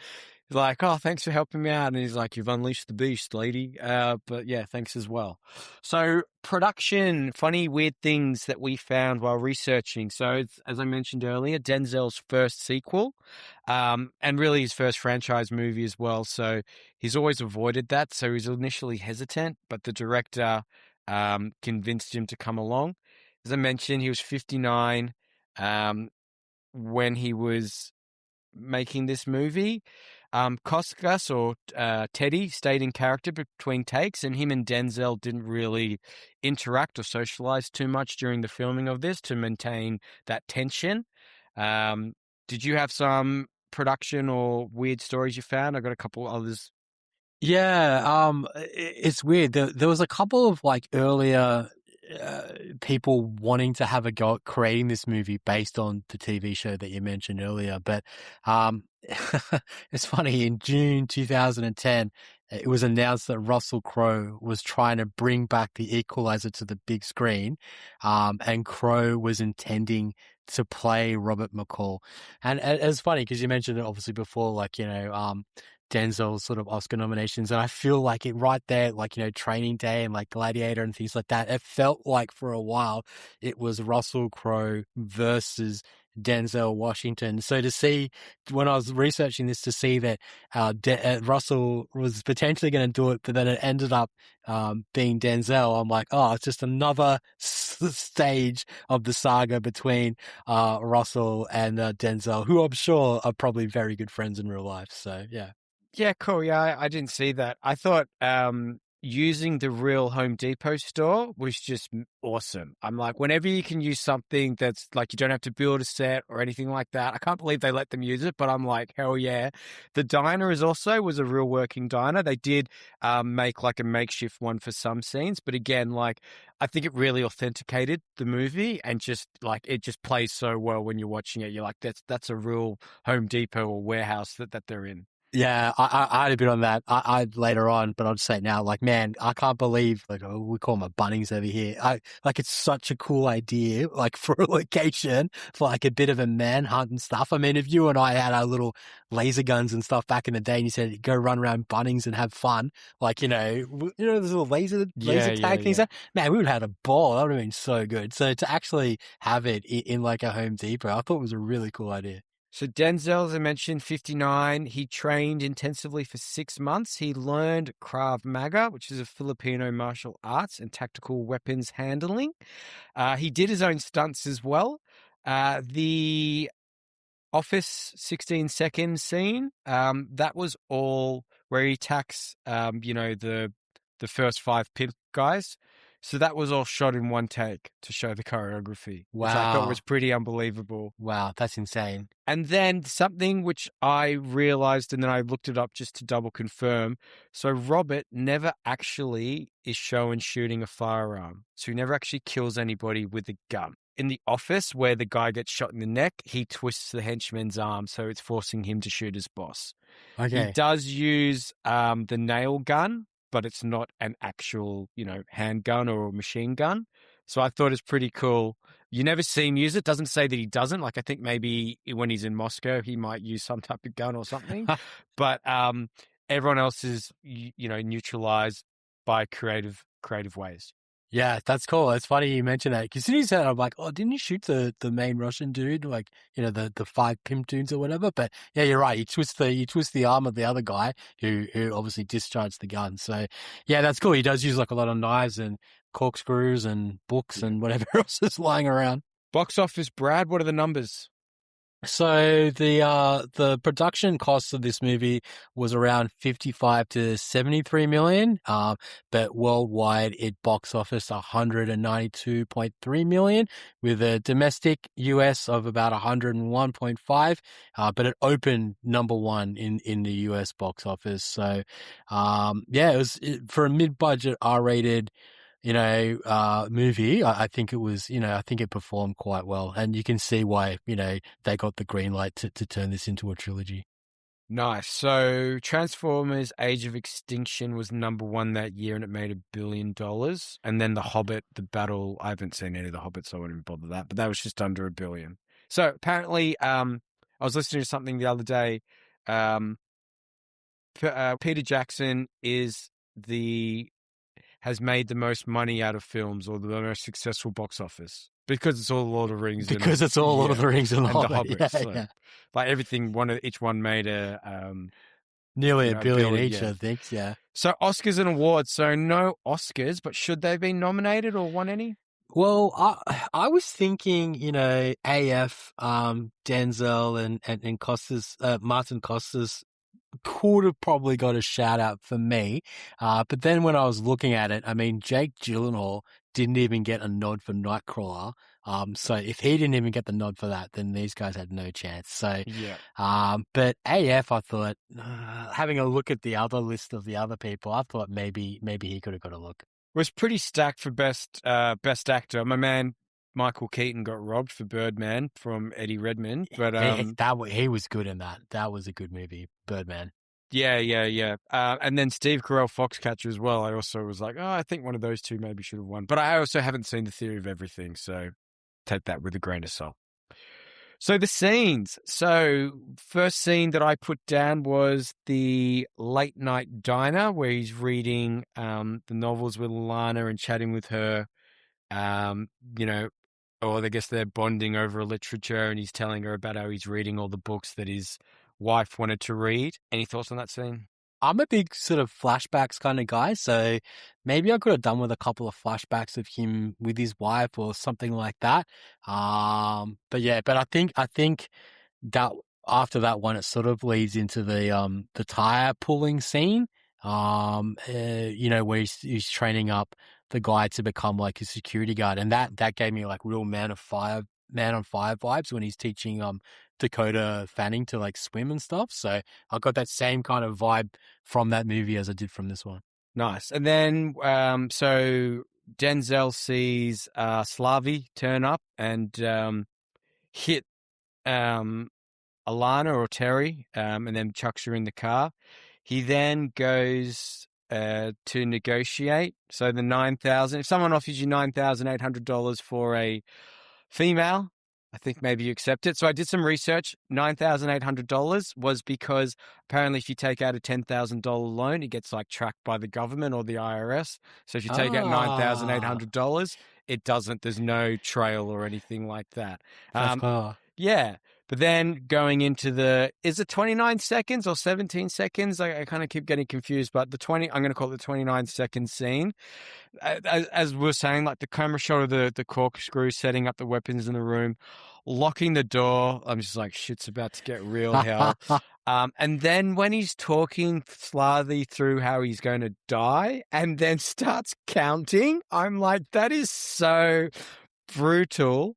like, oh, thanks for helping me out. And he's like, you've unleashed the beast, lady. But yeah, thanks as well. So production, funny, weird things that we found while researching. So it's, as I mentioned earlier, Denzel's first sequel, and really his first franchise movie as well. So he's always avoided that. So he's initially hesitant, but the director convinced him to come along. As I mentioned, he was 59 when he was making this movie. Koskas, or Teddy, stayed in character between takes, and him and Denzel didn't really interact or socialize too much during the filming of this to maintain that tension. Did you have some production or weird stories you found? I got a couple others. Yeah, it's weird. There was a couple of like earlier people wanting to have a go at creating this movie based on the TV show that you mentioned earlier. But it's funny, in June 2010, it was announced that Russell Crowe was trying to bring back the Equalizer to the big screen, and Crowe was intending to play Robert McCall. And it's funny because you mentioned it obviously before, like, Denzel's sort of Oscar nominations. And I feel like it right there, like, Training Day and like Gladiator and things like that. It felt like for a while it was Russell Crowe versus Denzel Washington. So to see, when I was researching this, to see that Russell was potentially going to do it, but then it ended up being Denzel, I'm like, oh, it's just another stage of the saga between Russell and Denzel, who I'm sure are probably very good friends in real life. So yeah. Yeah, cool. Yeah, I didn't see that. I thought using the real Home Depot store was just awesome. I'm like, whenever you can use something that's like you don't have to build a set or anything like that, I can't believe they let them use it, but I'm like, hell yeah. The diner was a real working diner. They did make like a makeshift one for some scenes, but again, like I think it really authenticated the movie, and just like it just plays so well when you're watching it. You're like, that's a real Home Depot or warehouse that they're in. Yeah, I had a bit on that. I later on, but I'll just say it now. Like, man, I can't believe, like, we call them a Bunnings over here. Like, it's such a cool idea, like, for a location, for like a bit of a manhunt and stuff. I mean, if you and I had our little laser guns and stuff back in the day, and you said go run around Bunnings and have fun, like, those little laser tag things. Yeah. Man, we would have had a ball. That would have been so good. So to actually have it in like a Home Depot, I thought it was a really cool idea. So Denzel, as I mentioned, 59. He trained intensively for 6 months. He learned Krav Maga, which is a Filipino martial arts and tactical weapons handling. He did his own stunts as well. The Office 16 seconds scene, that was all where he attacks, the first 5 pimp guys. So that was all shot in one take to show the choreography, which I thought was pretty unbelievable. Wow, that's insane. And then something which I realized, and then I looked it up just to double confirm. So Robert never actually is shown shooting a firearm. So he never actually kills anybody with a gun. In The Office, where the guy gets shot in the neck, he twists the henchman's arm, so it's forcing him to shoot his boss. Okay. He does use the nail gun, but it's not an actual, handgun or machine gun. So I thought it's pretty cool. You never see him use it. Doesn't say that he doesn't. Like, I think maybe when he's in Moscow, he might use some type of gun or something. But everyone else is, neutralized by creative ways. Yeah, that's cool. It's funny you mentioned that, because as soon as you said that, I'm like, oh, didn't he shoot the main Russian dude? Like, the 5 pimp dudes or whatever. But yeah, you're right. He twists the arm of the other guy who obviously discharged the gun. So yeah, that's cool. He does use like a lot of knives and corkscrews and books and whatever else is lying around. Box office, Brad, what are the numbers? So the production cost of this movie was around 55 to 73 million, but worldwide it box office 192.3 million, with a domestic US of about 101.5, but it opened number 1 in the US box office. So, it was for a mid-budget R-rated movie, I think it was, I think it performed quite well. And you can see why, they got the green light to turn this into a trilogy. Nice. So Transformers Age of Extinction was number one that year and it made $1 billion. And then The Hobbit, The Battle, I haven't seen any of The Hobbit, so I wouldn't bother that, but that was just under $1 billion. So apparently, I was listening to something the other day. Peter Jackson has made the most money out of films or the most successful box office because it's all Lord of the Rings. Because it's all Lord of the Rings and The The Hobbit. Hobbit. So, like everything, each one made nearly $1 billion each, yeah. I think. Yeah. So Oscars and awards. So no Oscars, but should they be nominated or won any? Well, I was thinking, AF, Denzel and Costas, Martin Costas could have probably got a shout out for me. But then when I was looking at it, I mean, Jake Gyllenhaal didn't even get a nod for Nightcrawler. So if he didn't even get the nod for that, then these guys had no chance. So, yeah. But AF, I thought, having a look at the other list of the other people, I thought maybe he could have got a look. It was pretty stacked for best actor. My man Michael Keaton got robbed for Birdman from Eddie Redmayne, but he was good in that. That was a good movie, Birdman. Yeah. And then Steve Carell, Foxcatcher as well. I also was like, I think one of those two maybe should have won. But I also haven't seen The Theory of Everything, so take that with a grain of salt. So the scenes. So first scene that I put down was the late night diner where he's reading the novels with Lana and chatting with her. Or I guess they're bonding over literature and he's telling her about how he's reading all the books that his wife wanted to read. Any thoughts on that scene? I'm a big sort of flashbacks kind of guy, so maybe I could have done with a couple of flashbacks of him with his wife or something like that. But I think that after that one, it sort of leads into the tire pulling scene. Where he's training up the guy to become like a security guard, and that gave me like real Man on Fire vibes when he's teaching Dakota Fanning to like swim and stuff. So I got that same kind of vibe from that movie as I did from this one. Nice. And then so Denzel sees Slavi turn up and hit Alana or Terry and then chucks her in the car. He then goes to negotiate. So the $9,000, if someone offers you $9,800 for a female, I think maybe you accept it. So I did some research. $9,800 was because apparently if you take out a $10,000 loan, it gets like tracked by the government or the IRS. So if you take out $9,800, it doesn't. There's no trail or anything like that. Yeah. But then going into is it 29 seconds or 17 seconds? I kind of keep getting confused, but I'm going to call it the 29-second scene. As we were saying, like the camera shot of the corkscrew, setting up the weapons in the room, locking the door. I'm just like, shit's about to get real hell. And then when he's talking Slavi through how he's going to die and then starts counting, I'm like, that is so brutal.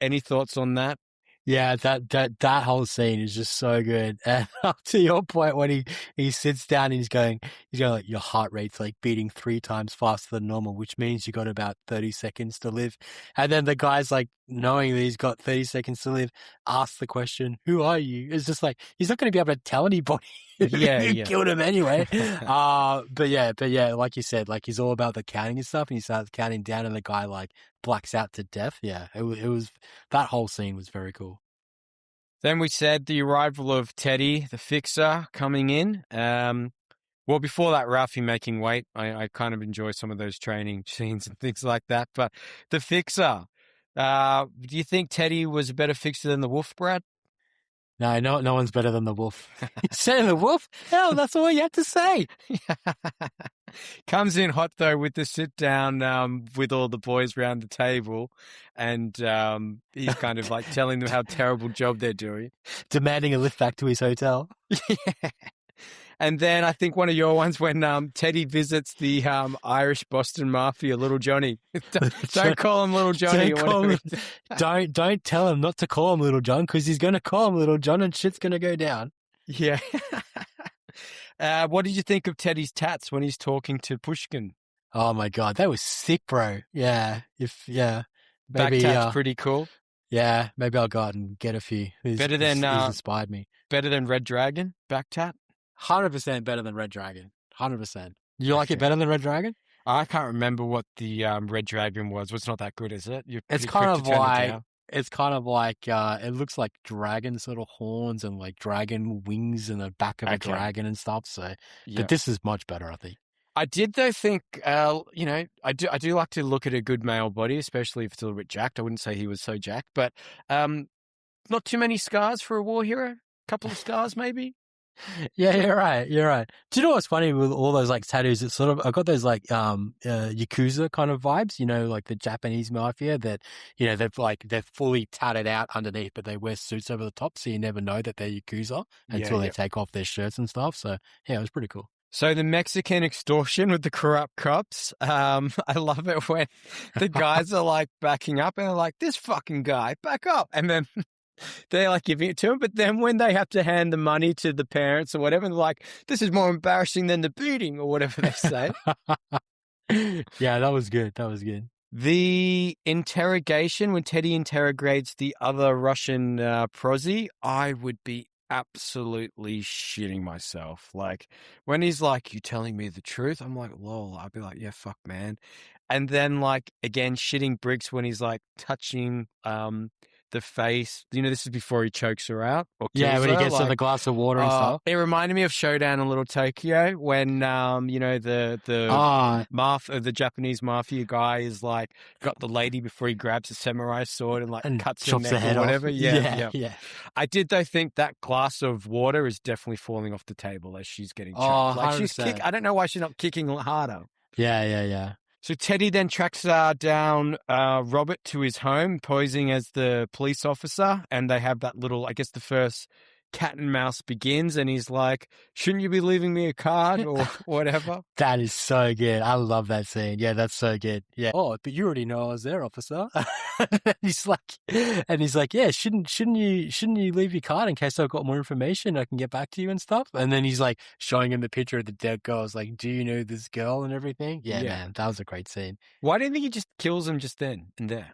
Any thoughts on that? Yeah, that whole scene is just so good. And up to your point, when he sits down and he's going like, your heart rate's like beating 3 times faster than normal, which means you got about 30 seconds to live. And then the guy's like, knowing that he's got 30 seconds to live, asks the question, "Who are you?" It's just like, he's not going to be able to tell anybody. You killed him anyway. But yeah, like you said, like he's all about the counting and stuff, and he starts counting down, and the guy like blacks out to death. Yeah, it was that whole scene was very cool. Then we said the arrival of Teddy, the fixer, coming in. Well, before that, Ralphie making weight. I kind of enjoy some of those training scenes and things like that. But the fixer, do you think Teddy was a better fixer than the Wolf, Brad? No one's better than the Wolf. Saying the Wolf? Hell, that's all you have to say. Comes in hot, though, with the sit-down with all the boys around the table, and he's kind of like telling them how terrible job they're doing. Demanding a lift back to his hotel. Yeah. And then I think one of your ones when Teddy visits the Irish Boston Mafia, Little Johnny. Don't call him Little Johnny. Don't tell him not to call him Little John, because he's going to call him Little John and shit's going to go down. Yeah. What did you think of Teddy's tats when he's talking to Pushkin? Oh my God, that was sick, bro. Yeah. Back Maybe, tat's pretty cool. maybe I'll go out and get a few. Better than He's inspired me. better than Red Dragon, back tat. 100% better than Red Dragon. 100%. You like it Okay. better than Red Dragon? I can't remember what the Red Dragon was. It's not that good, is it? You're It's pretty quick kind to of turn it like down. it looks like dragon sort of horns and like dragon wings and the back of a Okay. dragon and stuff. So, Yeah. but this is much better, I think. I did though think, I do like to look at a good male body, especially if it's a little bit jacked. I wouldn't say he was so jacked, but not too many scars for a war hero. Couple of scars, maybe. Yeah, you're right. You're right. Do you know what's funny with all those like tattoos? It's sort of, I got those like, Yakuza kind of vibes, like the Japanese mafia that, they're fully tatted out underneath, but they wear suits over the top. So you never know that they're Yakuza until they take off their shirts and stuff. So yeah, it was pretty cool. So the Mexican extortion with the corrupt cops. I love it when the guys are like backing up and they're like, this fucking guy, back up. And then they're like giving it to him. But then when they have to hand the money to the parents or whatever, they're like, this is more embarrassing than the beating or whatever they say. Yeah, that was good. That was good. The interrogation, when Teddy interrogates the other Russian prosy, I would be absolutely shitting myself. Like, when he's like, you telling me the truth? I'm like, lol. I'd be like, yeah, fuck, man. And then, like, again, shitting bricks when he's, like, touching the face. This is before he chokes her out or kills Yeah, when he her. gets to the glass of water and stuff. It reminded me of Showdown in Little Tokyo when, the Japanese mafia guy is, like, got the lady before he grabs a samurai sword and, like, cuts her chops neck the head or whatever. off. Yeah. I did, though, think that glass of water is definitely falling off the table as she's getting choked. Like, she's 100%. I don't know why she's not kicking harder. Yeah. So Teddy then tracks down Robert to his home, posing as the police officer, and they have that little, I guess the first cat and mouse begins, and he's like, shouldn't you be leaving me a card or whatever? That is so good. I love that scene. Yeah, that's so good. Yeah. Oh, but you already know I was there, officer. he's like, yeah, shouldn't you leave your card in case I've got more information? I can get back to you and stuff. And then he's like showing him the picture of the dead girl. It's like, do you know this girl and everything? Yeah, man, that was a great scene. Why do you think he just kills him just then and there?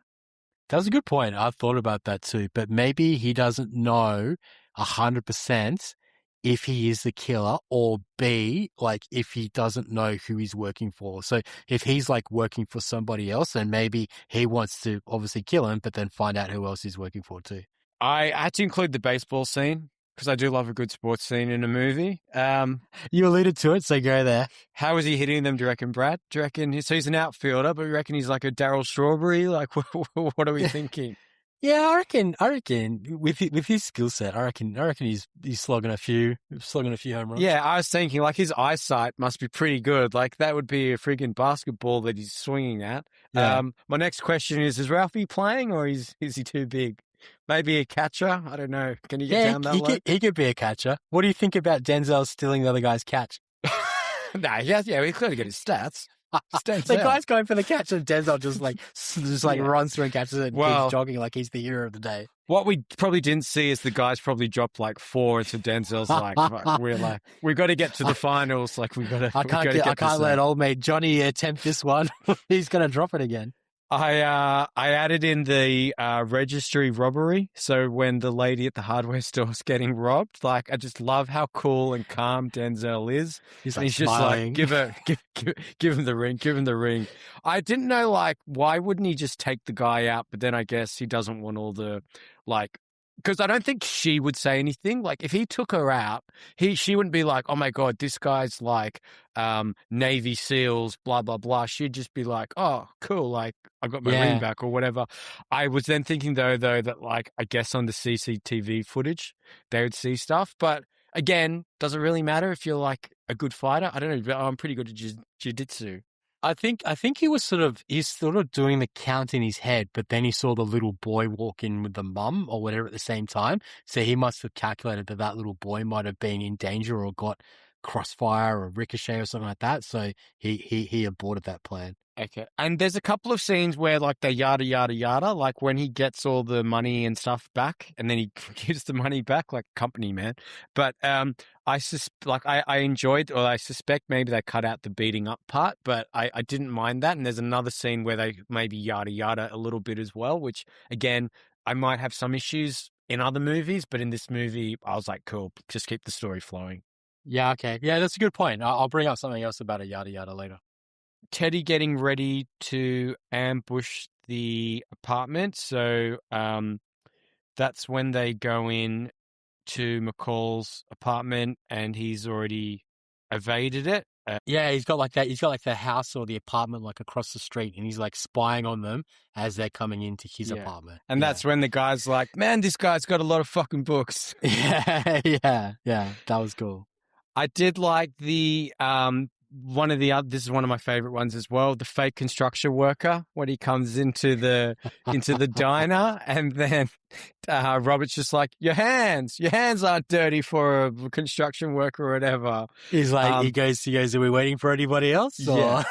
That was a good point. I thought about that too, but maybe he doesn't know 100% if he is the killer, or B, like if he doesn't know who he's working for. So if he's like working for somebody else, then maybe he wants to obviously kill him, but then find out who else he's working for too. I had to include the baseball scene because I do love a good sports scene in a movie. You alluded to it, so go there. How is he hitting them, do you reckon, Brad? Do you reckon, so he's an outfielder, but you reckon he's like a Darryl Strawberry? Like, what are we thinking? Yeah, I reckon with his skill set, I reckon he's slugging a few home runs. Yeah, I was thinking like his eyesight must be pretty good. Like that would be a freaking basketball that he's swinging at. Yeah. My next question is Ralphie playing or is he too big? Maybe a catcher? I don't know. Can he get down that low? He could be a catcher. What do you think about Denzel stealing the other guy's catch? Nah, he's got to get his stats. The guy's going for the catch and Denzel just runs through and catches it and keeps jogging like he's the hero of the day. What we probably didn't see is the guys probably dropped like 4, and so Denzel's like, we got to get to the finals. Like I can't let old mate Johnny attempt this one. He's going to drop it again. I added in the registry robbery. So when the lady at the hardware store is getting robbed, like I just love how cool and calm Denzel is. He's just like, give him the ring, give him the ring. I didn't know like why wouldn't he just take the guy out? But then I guess he doesn't want all the like. Because I don't think she would say anything. Like, if he took her out, she wouldn't be like, oh, my God, this guy's like Navy SEALs, blah, blah, blah. She'd just be like, oh, cool, like, I got my ring back or whatever. I was then thinking, though, that, like, I guess on the CCTV footage, they would see stuff. But, again, does it really matter if you're, like, a good fighter? I don't know, but I'm pretty good at jiu-jitsu. I think he's sort of doing the count in his head, but then he saw the little boy walk in with the mum or whatever at the same time. So he must have calculated that little boy might have been in danger or got crossfire or ricochet or something like that. So he aborted that plan. Okay. And there's a couple of scenes where like they yada yada yada, like when he gets all the money and stuff back, and then he gives the money back, like company man. But I enjoyed, or I suspect maybe they cut out the beating up part, but I didn't mind that. And there's another scene where they maybe yada yada a little bit as well, which again I might have some issues in other movies, but in this movie I was like, cool, just keep the story flowing. Yeah, okay. Yeah, that's a good point. I'll bring up something else about a yada yada later. Teddy getting ready to ambush the apartment. So that's when they go in to McCall's apartment and he's already evaded it. Yeah, he's got like that. He's got like the house or the apartment like across the street, and he's like spying on them as they're coming into his apartment. And that's when the guy's like, man, this guy's got a lot of fucking books. Yeah. That was cool. I did like the one of the other. This is one of my favorite ones as well. The fake construction worker when he comes into the diner, and then Robert's just like, your hands aren't dirty for a construction worker or whatever. He's like, he goes, are we waiting for anybody else? Yeah.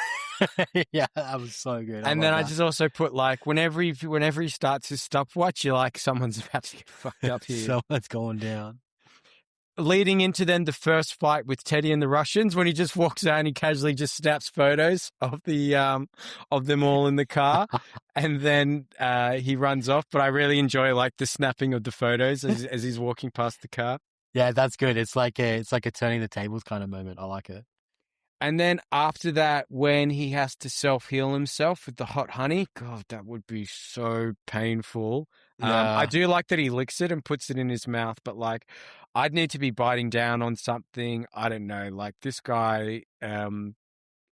Yeah, that was so good. And then I just also put like whenever he starts his stopwatch, you're like, someone's about to get fucked up here. Someone's going down. Leading into then the first fight with Teddy and the Russians, when he just walks out and he casually just snaps photos of the of them all in the car, and then he runs off. But I really enjoy like the snapping of the photos as he's walking past the car. Yeah, that's good. It's like a turning the tables kind of moment. I like it. And then after that, when he has to self-heal himself with the hot honey, God, that would be so painful. Yeah. I do like that he licks it and puts it in his mouth, but like, I'd need to be biting down on something. I don't know. Like this guy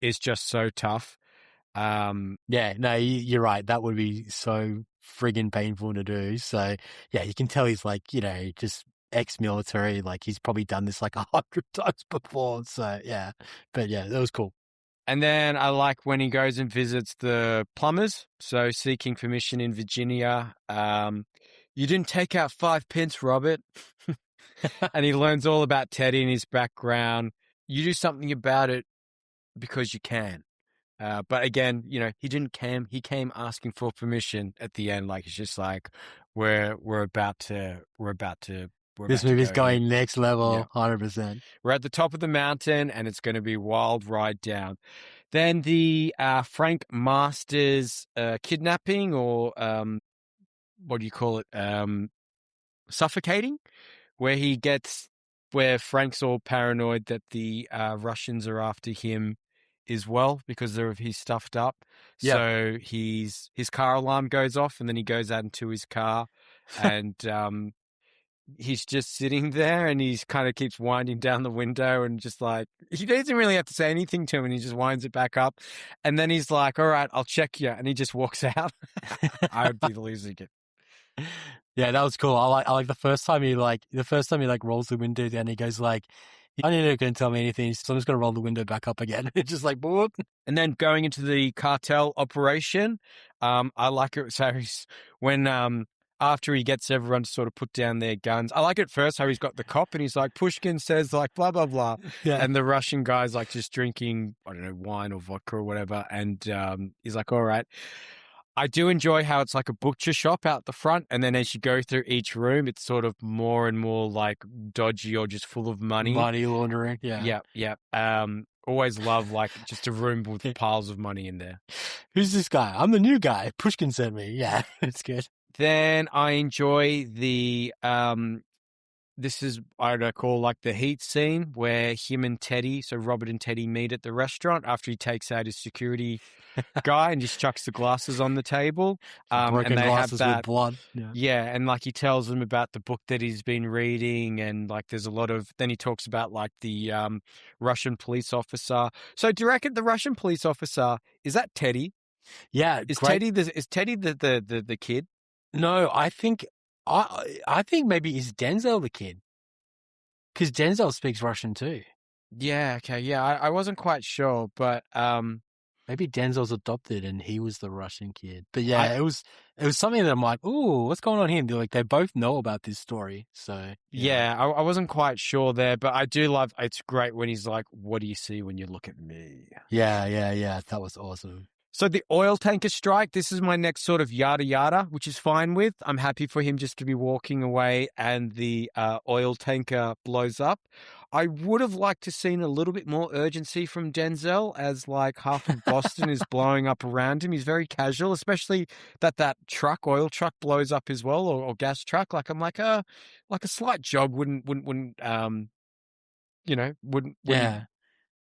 is just so tough. Yeah, no, you're right. That would be so friggin' painful to do. So yeah, you can tell he's like, just ex-military. Like he's probably done this like 100 times before. So yeah, but yeah, that was cool. And then I like when he goes and visits the plumbers. So seeking permission in Virginia. You didn't take out 5 pence, Robert. And he learns all about Teddy and his background. You do something about it because you can. But again, he didn't came. He came asking for permission at the end. Like it's just like we're about to. This movie's going next level, 100%. We're at the top of the mountain, and it's going to be a wild ride down. Then the Frank Masters kidnapping, or what do you call it? Suffocating, where Frank's all paranoid that the Russians are after him as well because he's stuffed up. Yep. So his car alarm goes off, and then he goes out into his car, and he's just sitting there, and he kind of keeps winding down the window, and just like he doesn't really have to say anything to him, and he just winds it back up, and then he's like, "All right, I'll check you," and he just walks out. I would be losing it. Yeah, that was cool. I like the first time he rolls the window down. He goes like, "I know you're going to tell me anything, so I'm just going to roll the window back up again." It's just like, boop. And then going into the cartel operation, I like it. So when after he gets everyone to sort of put down their guns, I like it first how he's got the cop and he's like, Pushkin says like blah blah blah, and the Russian guy's like just drinking, I don't know, wine or vodka or whatever, and he's like, all right. I do enjoy how it's like a butcher shop out the front, and then as you go through each room, it's sort of more and more like dodgy or just full of money. Money laundering, yeah. Yeah. Always love like just a room with piles of money in there. Who's this guy? I'm the new guy. Pushkin sent me. Yeah, it's good. Then I enjoy the this is I call like the heat scene where him and Teddy, so Robert and Teddy meet at the restaurant after he takes out his security guy and just chucks the glasses on the table. Broken and they glasses have that, with blood. Yeah, and like he tells them about the book that he's been reading, and like there's a lot of. Then he talks about like the Russian police officer. So do you reckon the Russian police officer is that Teddy? Yeah, is Teddy the kid? No, I think maybe it's Denzel the kid, because Denzel speaks Russian too. Yeah, okay, yeah, I wasn't quite sure, but maybe Denzel's adopted and he was the Russian kid. But yeah, it was something that I'm like, ooh, what's going on here? And they're like, they both know about this story, so yeah, I wasn't quite sure there, but I do love. It's great when he's like, "What do you see when you look at me?" Yeah, that was awesome. So the oil tanker strike, this is my next sort of yada yada, which is fine with. I'm happy for him just to be walking away and the oil tanker blows up. I would have liked to seen a little bit more urgency from Denzel as like half of Boston is blowing up around him. He's very casual, especially that oil truck blows up as well, or gas truck. Like I'm like a slight jog wouldn't Yeah.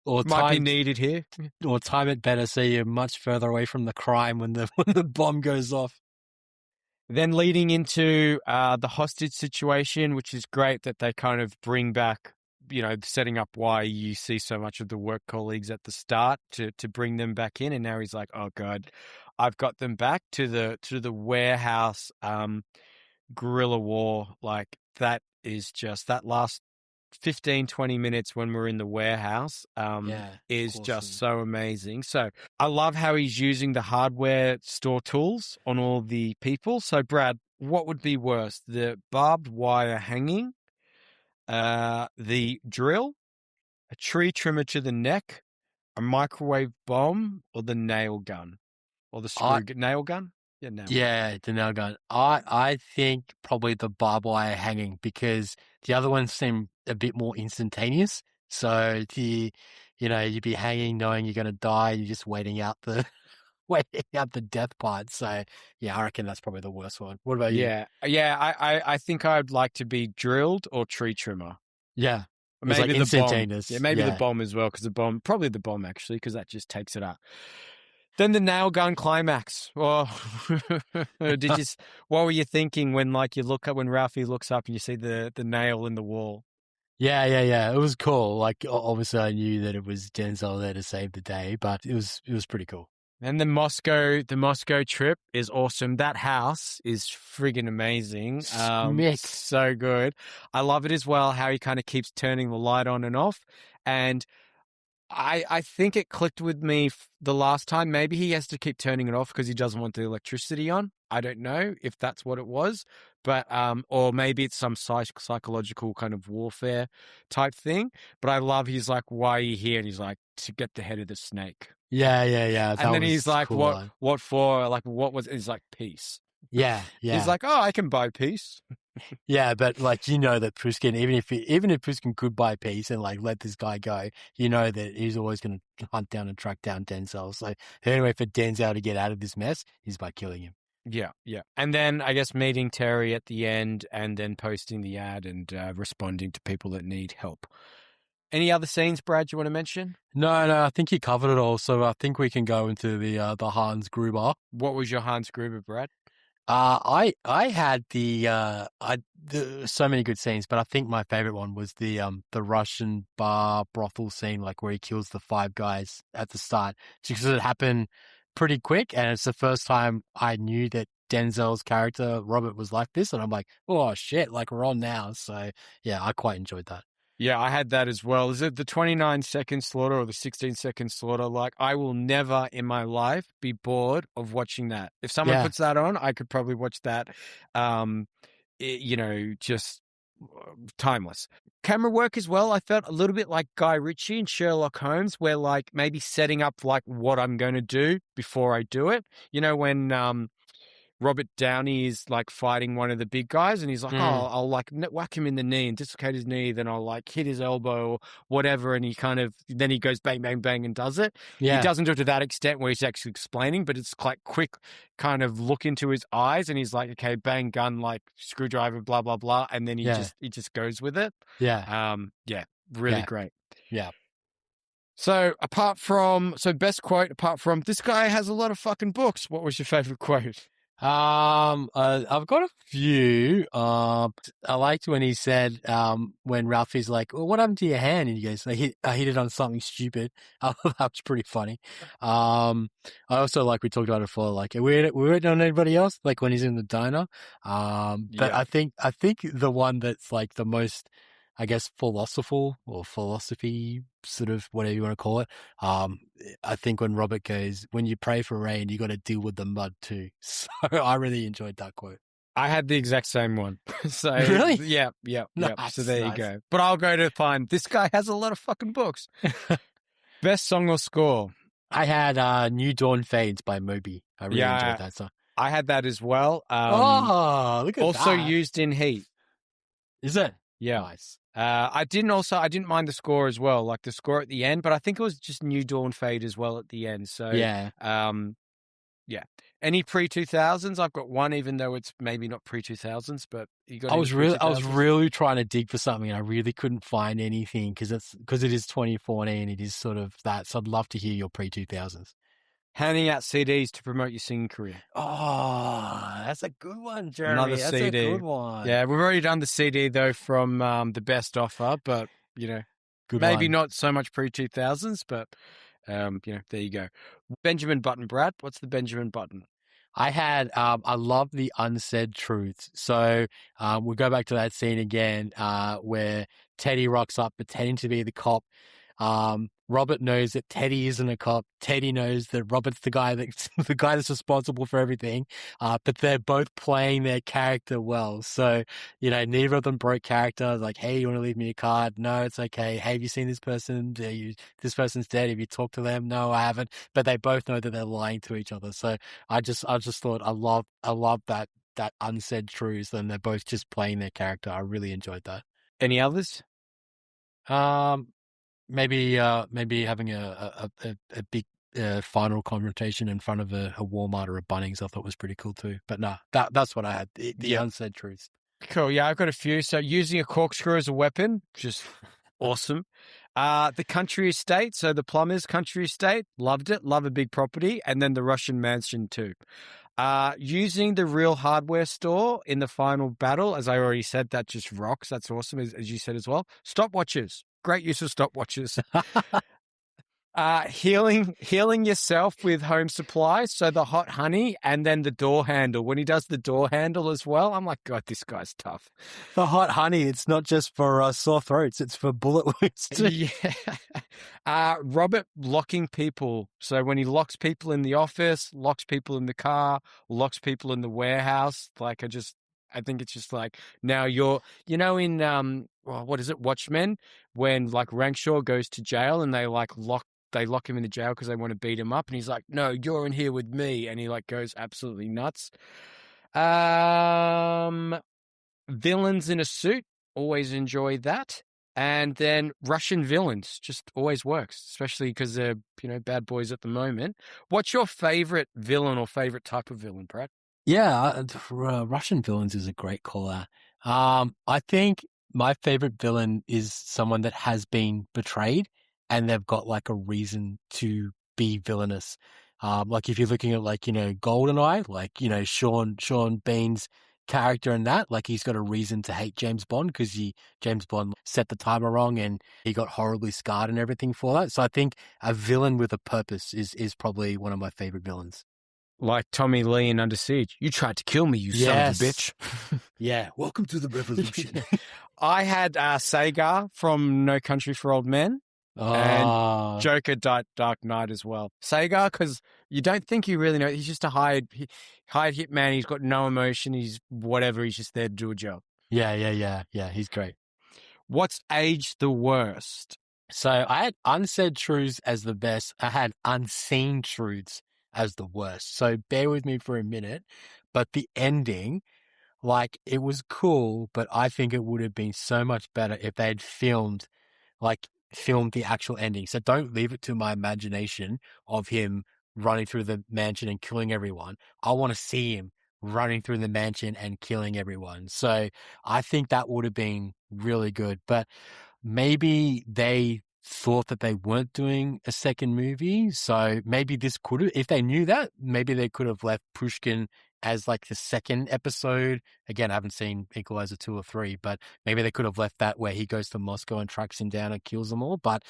Or might be time, needed here. or time it better so you're much further away from the crime when the when the bomb goes off. Then leading into the hostage situation, which is great that they kind of bring back, setting up why you see so much of the work colleagues at the start to bring them back in. And now he's like, oh God, I've got them back to the warehouse guerrilla war. Like that is just that last 15, 20 minutes when we're in the warehouse is awesome. just so amazing. So I love how he's using the hardware store tools on all the people. So Brad, what would be worse? The barbed wire hanging, the drill, a tree trimmer to the neck, a microwave bomb, or the nail gun? Or the nail gun? Yeah, nail gun. Yeah, the nail gun. I think probably the barbed wire hanging, because the other ones seem a bit more instantaneous. So you'd be hanging knowing you're going to die. You're just waiting out the death part. So yeah, I reckon that's probably the worst one. What about you? Yeah. I think I'd like to be drilled or tree trimmer. Yeah. Maybe like the instantaneous. bomb. Yeah, maybe the bomb as well, because probably the bomb actually, because that just takes it up. Then the nail gun climax. Oh, what were you thinking when when Ralphie looks up and you see the nail in the wall? Yeah. It was cool. Like obviously I knew that it was Denzel there to save the day, but it was pretty cool. And the Moscow trip is awesome. That house is friggin' amazing. So good. I love it as well, how he kind of keeps turning the light on and off. And I think it clicked with me the last time. Maybe he has to keep turning it off because he doesn't want the electricity on. I don't know if that's what it was, but or maybe it's some psychological kind of warfare type thing. But I love he's like, "Why are you here?" And he's like, "To get the head of the snake." Yeah. And then he's like, cool. "What for?" Like, what was? He's like, "Peace." Yeah. He's like, "Oh, I can buy peace." Yeah, but like that Pushkin, even if Pushkin could buy peace and like let this guy go, that he's always going to hunt down and track down Denzel. So the only way for Denzel to get out of this mess is by killing him. Yeah. And then I guess meeting Terry at the end and then posting the ad and responding to people that need help. Any other scenes, Brad, you want to mention? No, I think you covered it all. So I think we can go into the Hans Gruber. What was your Hans Gruber, Brad? I had so many good scenes, but I think my favorite one was the Russian bar brothel scene, like where he kills the 5 guys at the start, because it happened pretty quick, and it's the first time I knew that Denzel's character Robert was like this, and I'm like, oh shit, like we're on now. So yeah, I quite enjoyed that. Yeah, I had that as well. Is it the 29-second slaughter or the 16-second slaughter? Like, I will never in my life be bored of watching that. If someone puts that on, I could probably watch that, just timeless. Camera work as well, I felt a little bit like Guy Ritchie and Sherlock Holmes, where like maybe setting up like what I'm going to do before I do it. When Robert Downey is like fighting one of the big guys and he's like, I'll like whack him in the knee and dislocate his knee. Then I'll like hit his elbow or whatever. And then he goes bang, bang, bang and does it. Yeah. He doesn't do it to that extent where he's actually explaining, but it's like quick kind of look into his eyes and he's like, okay, bang, gun, like screwdriver, blah, blah, blah. And then he just goes with it. Yeah. Really great. Yeah. So best quote apart from this guy has a lot of fucking books. What was your favorite quote? I've got a few. I liked when he said, when Ralphie's like, well, what happened to your hand? And he goes, I hit it on something stupid. That was pretty funny. I also like, we talked about it before, like, we waiting on anybody else? Like when he's in the diner. But I think the one that's like the most, I guess, philosophy, sort of whatever you want to call it. I think when Robert goes, when you pray for rain, you got to deal with the mud too. So I really enjoyed that quote. I had the exact same one. So really? Yeah. Nice, so there you go. But I'll go to find this guy has a lot of fucking books. Best song or score? I had New Dawn Fades by Moby. I really enjoyed Yeah, that song. I had that as well. Oh, look at Also that. used in Heat. Is it? Yeah. Nice. I didn't mind the score as well, like the score at the end, but I think it was just New Dawn Fade as well at the end. So, Yeah. yeah. Any pre-2000s? I've got one, even though it's maybe not pre-2000s, but you got I any was pre-2000s? really trying to dig for something and I really couldn't find anything because it is 2014. It is sort of that. So I'd love to hear your pre-2000s. Handing out CDs to promote your singing career. Oh, that's a good one, Jeremy. Another That's a CD. good one. Yeah, we've already done the CD though from the best offer, but Good maybe one. not so much pre-2000s, but there you go. Benjamin Button, Brad. What's the Benjamin Button? I love the unsaid truths. So we'll go back to that scene again where Teddy rocks up pretending to be the cop. Robert knows that Teddy isn't a cop. Teddy knows that Robert's the guy that's responsible for everything. But they're both playing their character well. So, neither of them broke character. Like, hey, you want to leave me a card? No, it's okay. Hey, have you seen this person? This person's dead. Have you talked to them? No, I haven't. But they both know that they're lying to each other. So I just thought I love that unsaid truths, and they're both just playing their character. I really enjoyed that. Any others? Maybe having a big final confrontation in front of a Walmart or a Bunnings I thought was pretty cool too. But no, that's what I had. The unsaid truths. Cool. Yeah, I've got a few. So using a corkscrew as a weapon, just awesome. The country estate, so the plumber's country estate, loved it. Love a big property. And then the Russian mansion too. Using the real hardware store in the final battle, as I already said, that just rocks. That's awesome, as you said as well. Stopwatches. Great use of stopwatches. Healing yourself with home supplies. So the hot honey and then the door handle. When he does the door handle as well, I'm like, God, this guy's tough. The hot honey, it's not just for sore throats, it's for bullet wounds too. Yeah. Robert locking people. So when he locks people in the office, locks people in the car, locks people in the warehouse, I think it's just like, now you're, in, what is it, Watchmen, when like Rankshaw goes to jail and they lock him in the jail because they want to beat him up. And he's like, no, you're in here with me. And he like goes absolutely nuts. Villains in a suit. Always enjoy that. And then Russian villains just always works, especially because they're, bad boys at the moment. What's your favorite villain or favorite type of villain, Brad? Yeah, Russian villains is a great call out. I think my favorite villain is someone that has been betrayed and they've got like a reason to be villainous. Like if you're looking at like, GoldenEye, like, Sean Bean's character in that, like he's got a reason to hate James Bond because James Bond set the timer wrong and he got horribly scarred and everything for that. So I think a villain with a purpose is probably one of my favorite villains. Like Tommy Lee in Under Siege. You tried to kill me, you son of a bitch. Yeah. Welcome to the revolution. I had Sagar from No Country for Old Men. And Joker Dark Knight as well. Sagar, because you don't think you really know. He's just a hired hitman. He's got no emotion. He's whatever. He's just there to do a job. Yeah. He's great. What's aged the worst? So I had unsaid truths as the best. I had unseen truths as the worst. So bear with me for a minute. But the ending, like, it was cool, but I think it would have been so much better if they had filmed the actual ending. So don't leave it to my imagination of him running through the mansion and killing everyone. I want to see him running through the mansion and killing everyone. So I think that would have been really good. But maybe they thought that they weren't doing a second movie. So maybe this could have, if they knew that, maybe they could have left Pushkin as like the second episode. Again, I haven't seen Equalizer 2 or 3, but maybe they could have left that where he goes to Moscow and tracks him down and kills them all. But,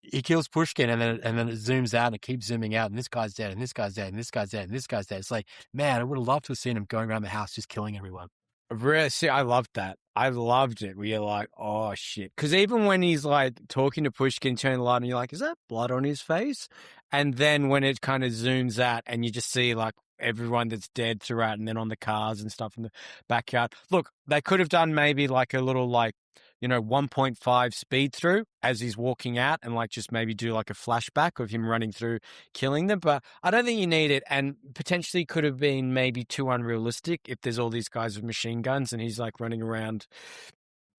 he kills Pushkin and then it zooms out and it keeps zooming out and this guy's dead and this guy's dead and this guy's dead and this guy's dead. It's like, man, I would have loved to have seen him going around the house just killing everyone. Really, see, I loved that. I loved it. Where you're like, oh shit. Because even when he's like talking to Pushkin, turning the light, and you're like, is that blood on his face? And then when it kind of zooms out, and you just see like everyone that's dead throughout, and then on the cars and stuff in the backyard. Look, they could have done maybe like a little like 1.5 speed through as he's walking out and like just maybe do like a flashback of him running through killing them. But I don't think you need it, and potentially could have been maybe too unrealistic if there's all these guys with machine guns and he's like running around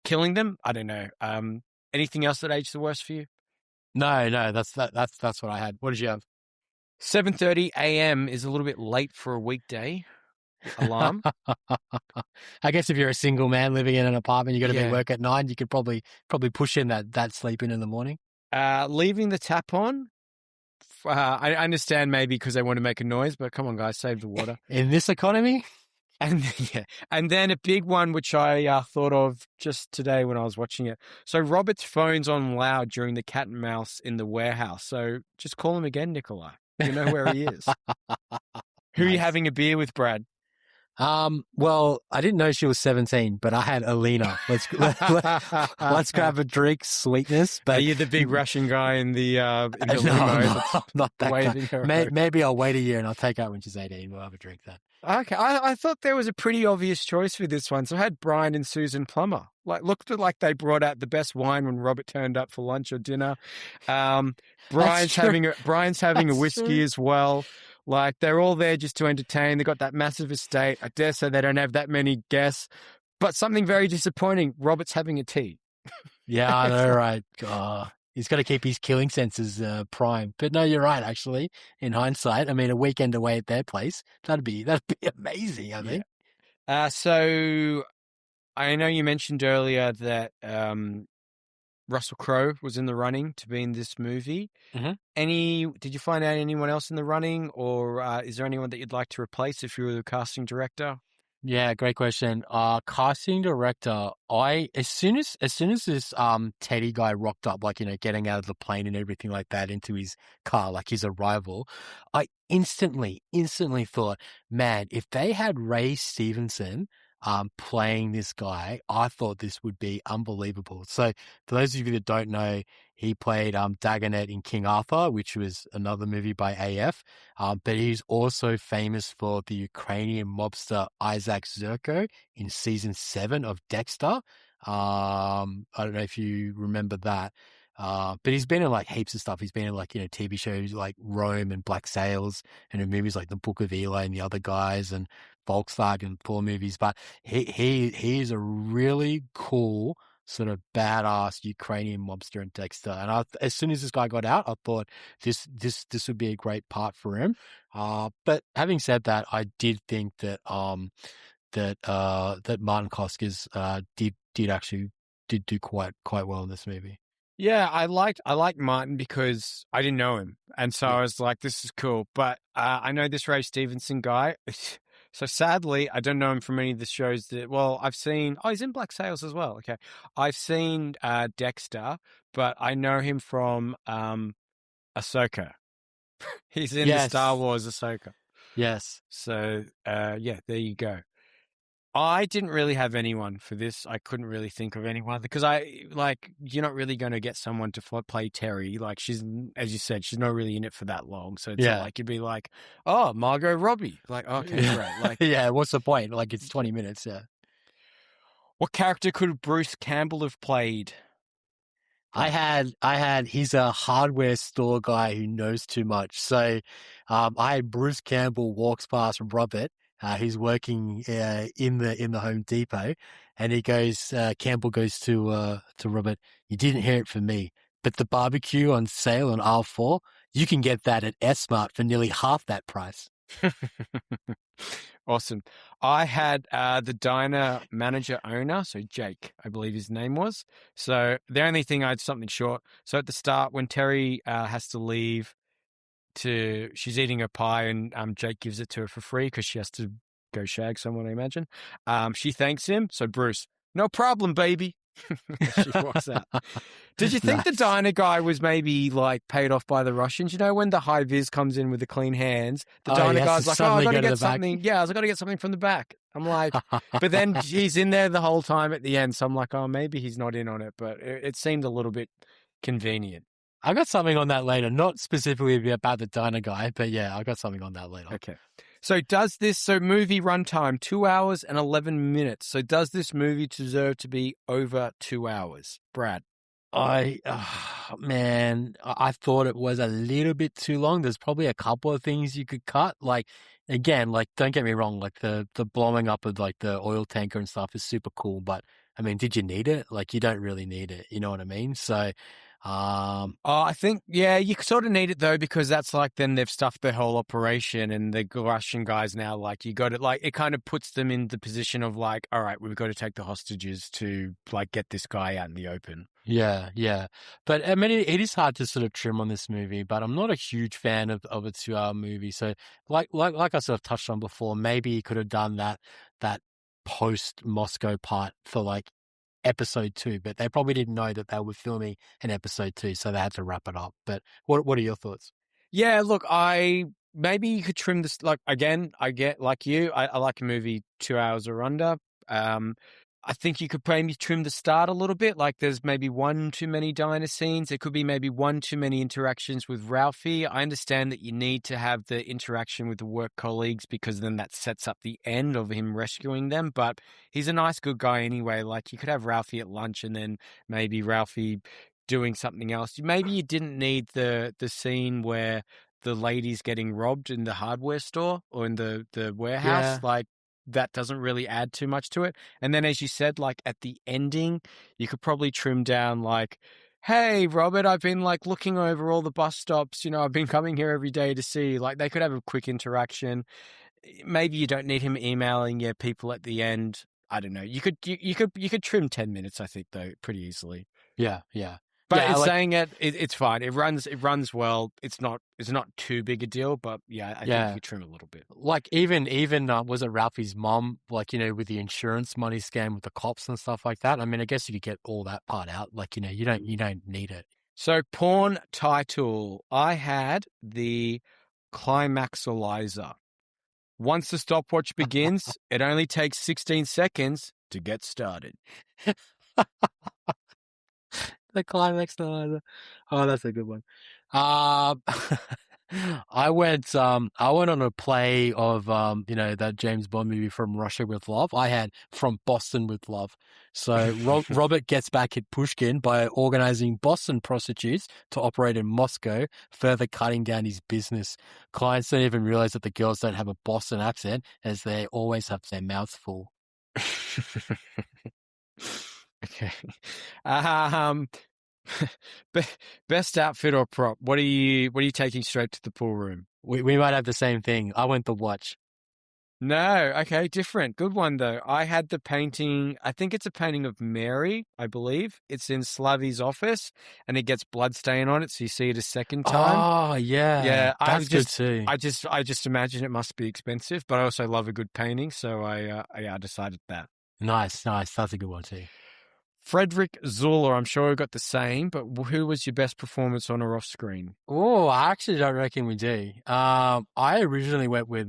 killing them. I don't know. Anything else that aged the worst for you? No, that's what I had. What did you have? 7:30 a.m. is a little bit late for a weekday alarm. I guess if you're a single man living in an apartment, you got to be Yeah. at work at 9. You could probably push in that sleep in the morning. Leaving the tap on. I understand maybe because they want to make a noise, but come on, guys, save the water. In this economy? And and then a big one which I thought of just today when I was watching it. So Robert's phone's on loud during the cat and mouse in the warehouse. So just call him again, Nikolai. You know where he is. Who are you Nice. having a beer with, Brad? Well, I didn't know she was 17, but I had Alina. Let's grab a drink, sweetness. But Are you the big Russian guy in the no, limo I'm not that waving guy. her? Maybe I'll wait a year and I'll take her out when she's 18. We'll have a drink then. Okay, I thought there was a pretty obvious choice for this one. So I had Brian and Susan Plummer. Looked like they brought out the best wine when Robert turned up for lunch or dinner. Brian's having a whiskey true. as well. Like they're all there just to entertain. They got that massive estate. I dare say they don't have that many guests. But something very disappointing. Robert's having a tea. Yeah, I know, right? He's got to keep his killing senses prime. But no, you're right. Actually, in hindsight, I mean, a weekend away at their place that'd be amazing. I think. So I know you mentioned earlier that Russell Crowe was in the running to be in this movie. Mm-hmm. Did you find out anyone else in the running, or is there anyone that you'd like to replace if you were the casting director? Yeah, great question. Casting director, as soon as this Teddy guy rocked up, like, getting out of the plane and everything like that into his car, like his arrival, I instantly thought, man, if they had Ray Stevenson playing this guy, I thought this would be unbelievable. So for those of you that don't know, he played Dagonet in King Arthur, which was another movie by AF. But he's also famous for the Ukrainian mobster Isaac Zerko in season 7 of Dexter. I don't know if you remember that. But he's been in like heaps of stuff. He's been in like, TV shows like Rome and Black Sails, and in movies like The Book of Eli and the other guys, and Volkswagen and Thor movies. But he is a really cool sort of badass Ukrainian mobster in Dexter. And as soon as this guy got out, I thought this would be a great part for him. But having said that, I did think that that Martin Koskis did do quite well in this movie. Yeah, I liked Martin because I didn't know him, and so I was like, "This is cool." But I know this Ray Stevenson guy, so sadly, I don't know him from any of the shows that. Well, I've seen. Oh, he's in Black Sails as well. Okay, I've seen Dexter, but I know him from Ahsoka. He's in the Star Wars Ahsoka. Yes. So yeah, there you go. I didn't really have anyone for this. I couldn't really think of anyone because you're not really going to get someone to play Terry. Like she's, as you said, she's not really in it for that long. So it's not like you'd be like, oh, Margot Robbie. Like, okay, great. Like, yeah, what's the point? Like it's 20 minutes. Yeah. What character could Bruce Campbell have played? I had, he's a hardware store guy who knows too much. So, I had Bruce Campbell walks past Robert. He's working in the Home Depot, and Campbell goes to Robert. You didn't hear it from me, but the barbecue on sale on aisle 4, you can get that at S-Mart for nearly half that price. Awesome. I had the diner manager owner, so Jake, I believe his name was. So the only thing I had something short. So at the start, when Terry has to leave, she's eating her pie, and Jake gives it to her for free because she has to go shag someone, I imagine. She thanks him. So Bruce, no problem, baby. She walks out. Did you think the diner guy was maybe like paid off by the Russians? You know, when the high vis comes in with the clean hands, the diner guy's like, "Oh, I got to get something." Yeah, I got to get something from the back. I'm like, but then he's in there the whole time at the end. So I'm like, oh, maybe he's not in on it. But it seemed a little bit convenient. I got something on that later, not specifically about the diner guy, but yeah, I got something on that later. Okay. So movie runtime, 2 hours and 11 minutes. So does this movie deserve to be over 2 hours? Brad? Man, I thought it was a little bit too long. There's probably a couple of things you could cut. Like, again, like, don't get me wrong, like the blowing up of like the oil tanker and stuff is super cool. But I mean, did you need it? Like, you don't really need it. You know what I mean? So, I think, yeah, you sort of need it though, because that's like, then they've stuffed their whole operation and the Russian guys now, like, you got to, like, it kind of puts them in the position of like, all right, we've got to take the hostages to like get this guy out in the open. yeah, yeah. But I mean, it is hard to sort of trim on this movie, but I'm not a huge fan of a 2 hour movie. So like I sort of touched on before, maybe he could have done that post Moscow part for like episode 2, but they probably didn't know that they were filming an episode 2, so they had to wrap it up. But what are your thoughts? Yeah, look, maybe you could trim this. Like, again, I get like you. I like a movie 2 hours or under. I think you could maybe trim the start a little bit. Like, there's maybe one too many diner scenes. There could be maybe one too many interactions with Ralphie. I understand that you need to have the interaction with the work colleagues because then that sets up the end of him rescuing them. But he's a nice, good guy anyway. Like, you could have Ralphie at lunch and then maybe Ralphie doing something else. Maybe you didn't need the scene where the lady's getting robbed in the hardware store or in the warehouse. Yeah, Like, that doesn't really add too much to it. And then, as you said, like at the ending, you could probably trim down like, hey, Robert, I've been like looking over all the bus stops. You know, I've been coming here every day to see you. Like, they could have a quick interaction. Maybe you don't need him emailing people at the end. I don't know. You could trim 10 minutes, I think, though, pretty easily. yeah, yeah, But yeah. it's Like, saying it's fine. It runs well. It's not too big a deal, but yeah, I think you yeah. could trim a little bit. Like even was it Ralphie's mom? Like, with the insurance money scam with the cops and stuff like that. I mean, I guess you could get all that part out. Like, you don't need it. So, porn title. I had the Climaxalizer. Once the stopwatch begins, it only takes 16 seconds to get started. The climax. Oh, that's a good one. Um, I went on a play of that James Bond movie From Russia with Love. I had From Boston with Love. So Robert gets back at Pushkin by organizing Boston prostitutes to operate in Moscow, further cutting down his business. Clients don't even realize that the girls don't have a Boston accent, as they always have their mouths full. Okay. Um, best outfit or prop? What are you taking straight to the pool room? We might have the same thing. I went the watch. No, okay, different. Good one though. I had the painting. I think it's a painting of Mary, I believe. It's in Slavy's office, and it gets blood stain on it, so you see it a second time. Oh, yeah. Yeah, That's good too. I just imagine it must be expensive, but I also love a good painting, so I decided that. Nice. That's a good one too. Frederick Zuller, I'm sure we got the same, but who was your best performance on or off screen? Oh, I actually don't reckon we do. I originally went with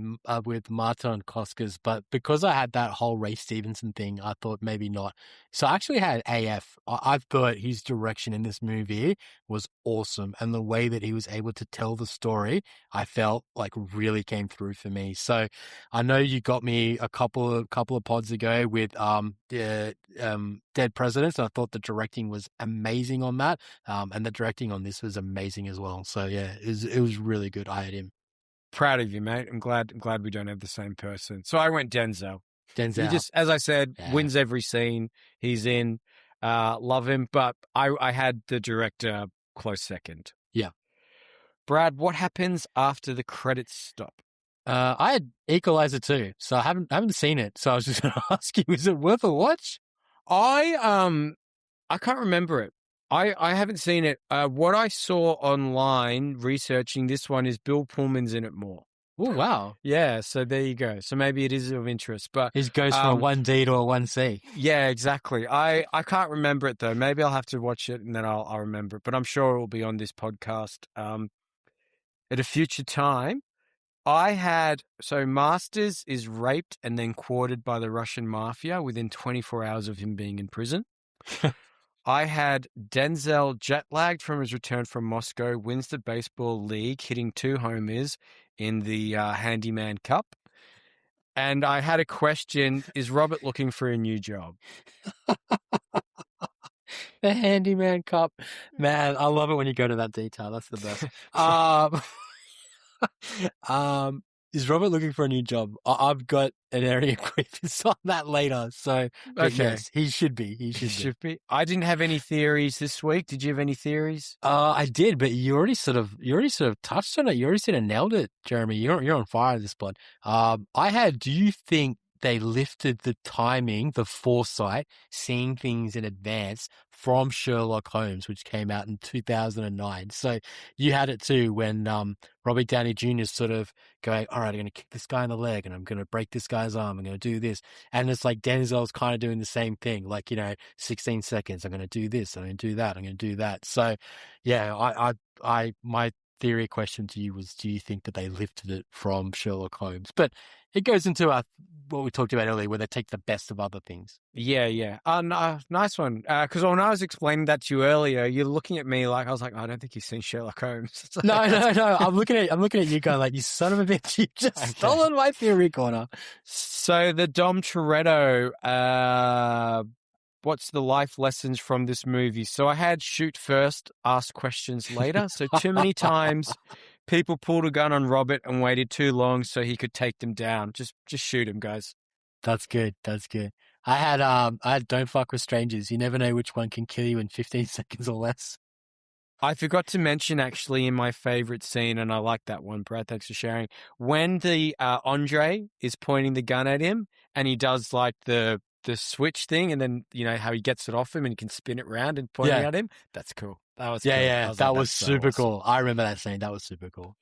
Martin Koskes, but because I had that whole Ray Stevenson thing, I thought maybe not. So I actually had AF. I thought his direction in this movie was awesome, and the way that he was able to tell the story, I felt like really came through for me. So I know you got me a couple of pods ago with Dead Presidents, and I thought the directing was amazing on that. And the directing on this was amazing as well. So yeah, it was really good. I had him. Proud of you, mate. I'm glad we don't have the same person. So I went Denzel. He Denzel. just, as I said, Yeah. wins every scene he's in. Love him, but I had the director close second. Yeah. Brad, what happens after the credits stop? I had Equalizer too, so I haven't seen it. So I was just going to ask you, is it worth a watch? I can't remember it. I haven't seen it. What I saw online researching this one is Bill Pullman's in it more. Oh, wow. Yeah, so there you go. So maybe it is of interest, but It goes from a 1D to a 1C. yeah, exactly. I can't remember it though. Maybe I'll have to watch it and then I'll remember it. But I'm sure it will be on this podcast at a future time. So Masters is raped and then quartered by the Russian mafia within 24 hours of him being in prison. I had Denzel jet-lagged from his return from Moscow, wins the baseball league, hitting 2 homers in the Handyman Cup. And I had a question: is Robert looking for a new job? The handyman cup. Man, I love it when you go to that detail. That's the best. Is Robert looking for a new job? I've got an area of grievance on that later. So, but Okay. yes, he should be. He It should be. I didn't have any theories this week. Did you have any theories? I did, but you already sort of touched on it. You already sort of nailed it, Jeremy. You're on fire this blood. Do you think they lifted the timing, the foresight, seeing things in advance from Sherlock Holmes, which came out in 2009? So you had it too when Robert Downey Jr. is sort of going, all right, I'm going to kick this guy in the leg and I'm going to break this guy's arm. I'm going to do this. And it's like Denzel's kind of doing the same thing, like, 16 seconds, I'm going to do this, I'm going to do that, I'm going to do that. So yeah, my theory question to you was, do you think that they lifted it from Sherlock Holmes? But it goes into what we talked about earlier, where they take the best of other things. Yeah. Nice one. Because when I was explaining that to you earlier, you're looking at me like I was like, I don't think you've seen Sherlock Holmes. No. I'm looking at you going like, you son of a bitch, you just stolen my theory corner. So the Dom Toretto, what's the life lessons from this movie? So I had shoot first, ask questions later. So too many times people pulled a gun on Robert and waited too long so he could take them down. Just shoot him, guys. That's good. I had don't fuck with strangers. You never know which one can kill you in 15 seconds or less. I forgot to mention actually in my favorite scene, and I like that one, Brad, thanks for sharing, when the Andre is pointing the gun at him and he does like the switch thing, and then how he gets it off him and he can spin it around and point it at him. That's cool. That was cool. That was super cool. I remember that scene. That was super cool.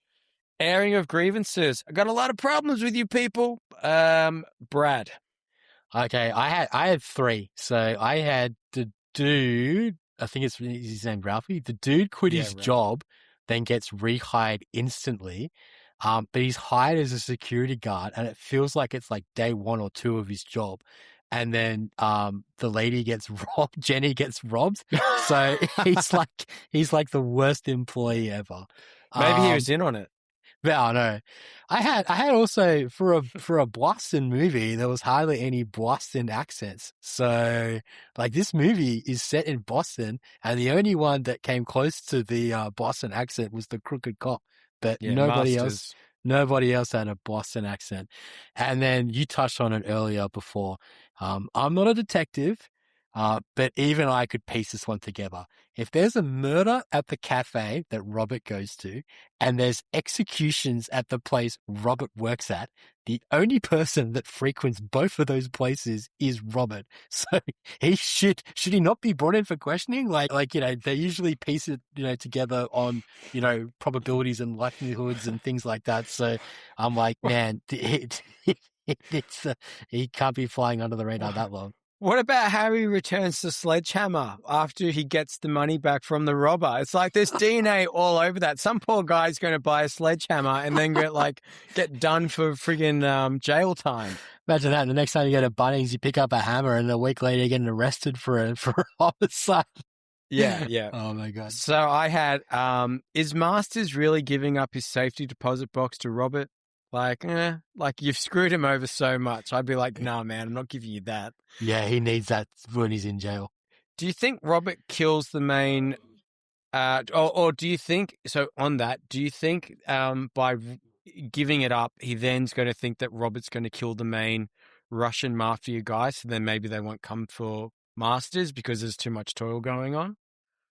Airing of grievances. I got a lot of problems with you people. Brad. Okay, I had three. So I had the dude, I think it's his name Ralphie. The dude quit his job, then gets rehired instantly. But he's hired as a security guard, and it feels like it's like day 1 or 2 of his job. And then the lady gets robbed. Jenny gets robbed. So he's like the worst employee ever. Maybe he was in on it. I know. I had also for a Boston movie, there was hardly any Boston accents. So like this movie is set in Boston, and the only one that came close to the Boston accent was the crooked cop. But nobody else had a Boston accent. And then you touched on it earlier before. I'm not a detective, but even I could piece this one together. If there's a murder at the cafe that Robert goes to, and there's executions at the place Robert works at, the only person that frequents both of those places is Robert. So should he not be brought in for questioning? They usually piece it, together on, probabilities and likelihoods and things like that. So I'm like, man, he can't be flying under the radar that long. What about how he returns the sledgehammer after he gets the money back from the robber? It's like there's DNA all over that. Some poor guy's going to buy a sledgehammer and then get done for friggin' jail time. Imagine that. The next time you go to Bunnings, you pick up a hammer, and a week later you're getting arrested for homicide. Yeah. Oh my God. So I had, is Masters really giving up his safety deposit box to Robert? Like you've screwed him over so much. I'd be like, nah, man, I'm not giving you that. Yeah, he needs that when he's in jail. Do you think Robert kills the main, or do you think, so on that, do you think by giving it up, he then's going to think that Robert's going to kill the main Russian mafia guy, so then maybe they won't come for Masters because there's too much toil going on?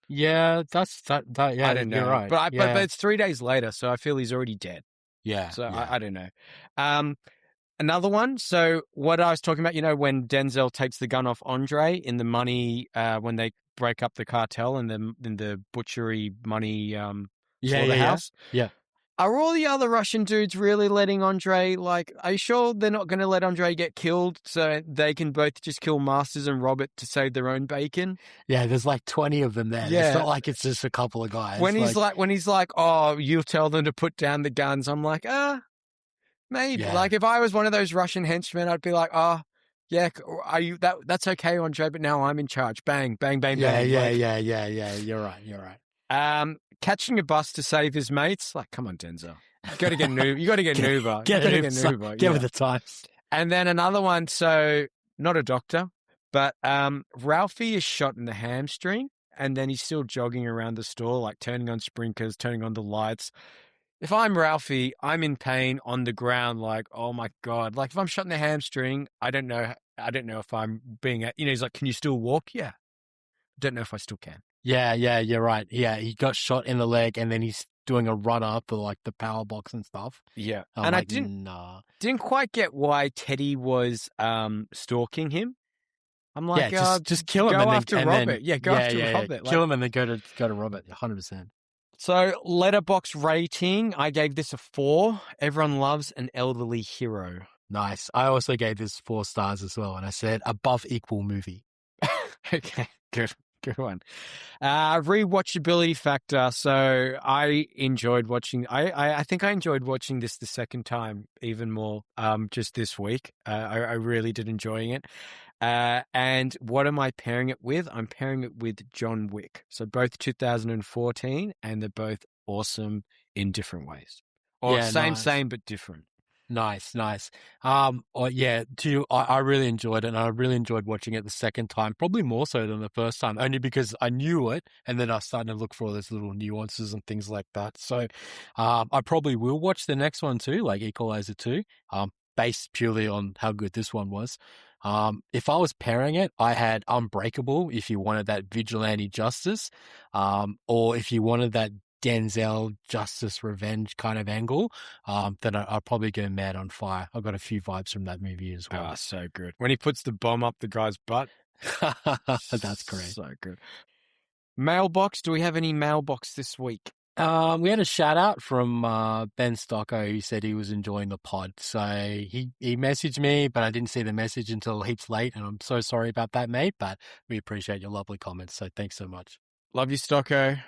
Yeah, that's that. Yeah, I don't know. You're right. But it's 3 days later, so I feel he's already dead. Yeah. So yeah. I don't know. Another one. So what I was talking about, when Denzel takes the gun off Andre in the money, when they break up the cartel and in the butchery money slaughterhouse. Yeah. Are all the other Russian dudes really letting Andre, are you sure they're not going to let Andre get killed so they can both just kill Masters and Robert to save their own bacon? Yeah, there's like 20 of them there. Yeah. It's not like it's just a couple of guys. When he's like, oh, you'll tell them to put down the guns, I'm like, maybe. Yeah. Like if I was one of those Russian henchmen, I'd be like, oh, yeah, are you that's okay, Andre, but now I'm in charge. Bang, bang, bang, bang. Yeah. You're right. Catching a bus to save his mates. Like, come on, Denzel. You got to get an Uber. Get with the times. And then another one, so not a doctor, but Ralphie is shot in the hamstring and then he's still jogging around the store, like turning on sprinklers, turning on the lights. If I'm Ralphie, I'm in pain on the ground, like, oh my God. Like if I'm shot in the hamstring, I don't know if I'm being, he's like, can you still walk? Yeah. Don't know if I still can. Yeah, you're right. Yeah, he got shot in the leg and then he's doing a run up for like the power box and stuff. Yeah. I'm And like, I didn't quite get why Teddy was stalking him. I'm like, just kill him go and then, after Robert. Go after Robert. Kill him and then go to Robert. 100%. So letterbox rating, I gave this a 4. Everyone loves an elderly hero. Nice. I also gave this 4 stars as well, and I said above equal movie. Okay, good one. Rewatchability factor. So I enjoyed watching. I think I enjoyed watching this the second time even more. Just this week, I really did enjoying it. And what am I pairing it with? I'm pairing it with John Wick. So both 2014, and they're both awesome in different ways. Or same but different. Nice. I really enjoyed it, and I really enjoyed watching it the second time, probably more so than the first time, only because I knew it, and then I started to look for all those little nuances and things like that. So I probably will watch the next one too, like Equalizer 2, based purely on how good this one was. If I was pairing it, I had Unbreakable if you wanted that vigilante justice, or if you wanted that Denzel justice revenge kind of angle, then I'll probably go Mad on Fire. I've got a few vibes from that movie as well. Oh, so good. When he puts the bomb up the guy's butt. That's great. So good. Mailbox. Do we have any mailbox this week? We had a shout out from Ben Stocko, who said he was enjoying the pod. So he messaged me, but I didn't see the message until heaps late, and I'm so sorry about that, mate. But we appreciate your lovely comments, so thanks so much. Love you, Stocko.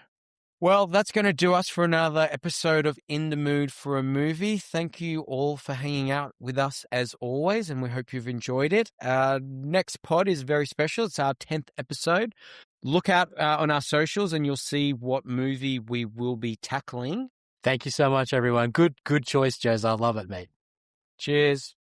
Well, that's going to do us for another episode of In the Mood for a Movie. Thank you all for hanging out with us as always, and we hope you've enjoyed it. Our next pod is very special. It's our 10th episode. Look out on our socials and you'll see what movie we will be tackling. Thank you so much, everyone. Good choice, Jez. I love it, mate. Cheers.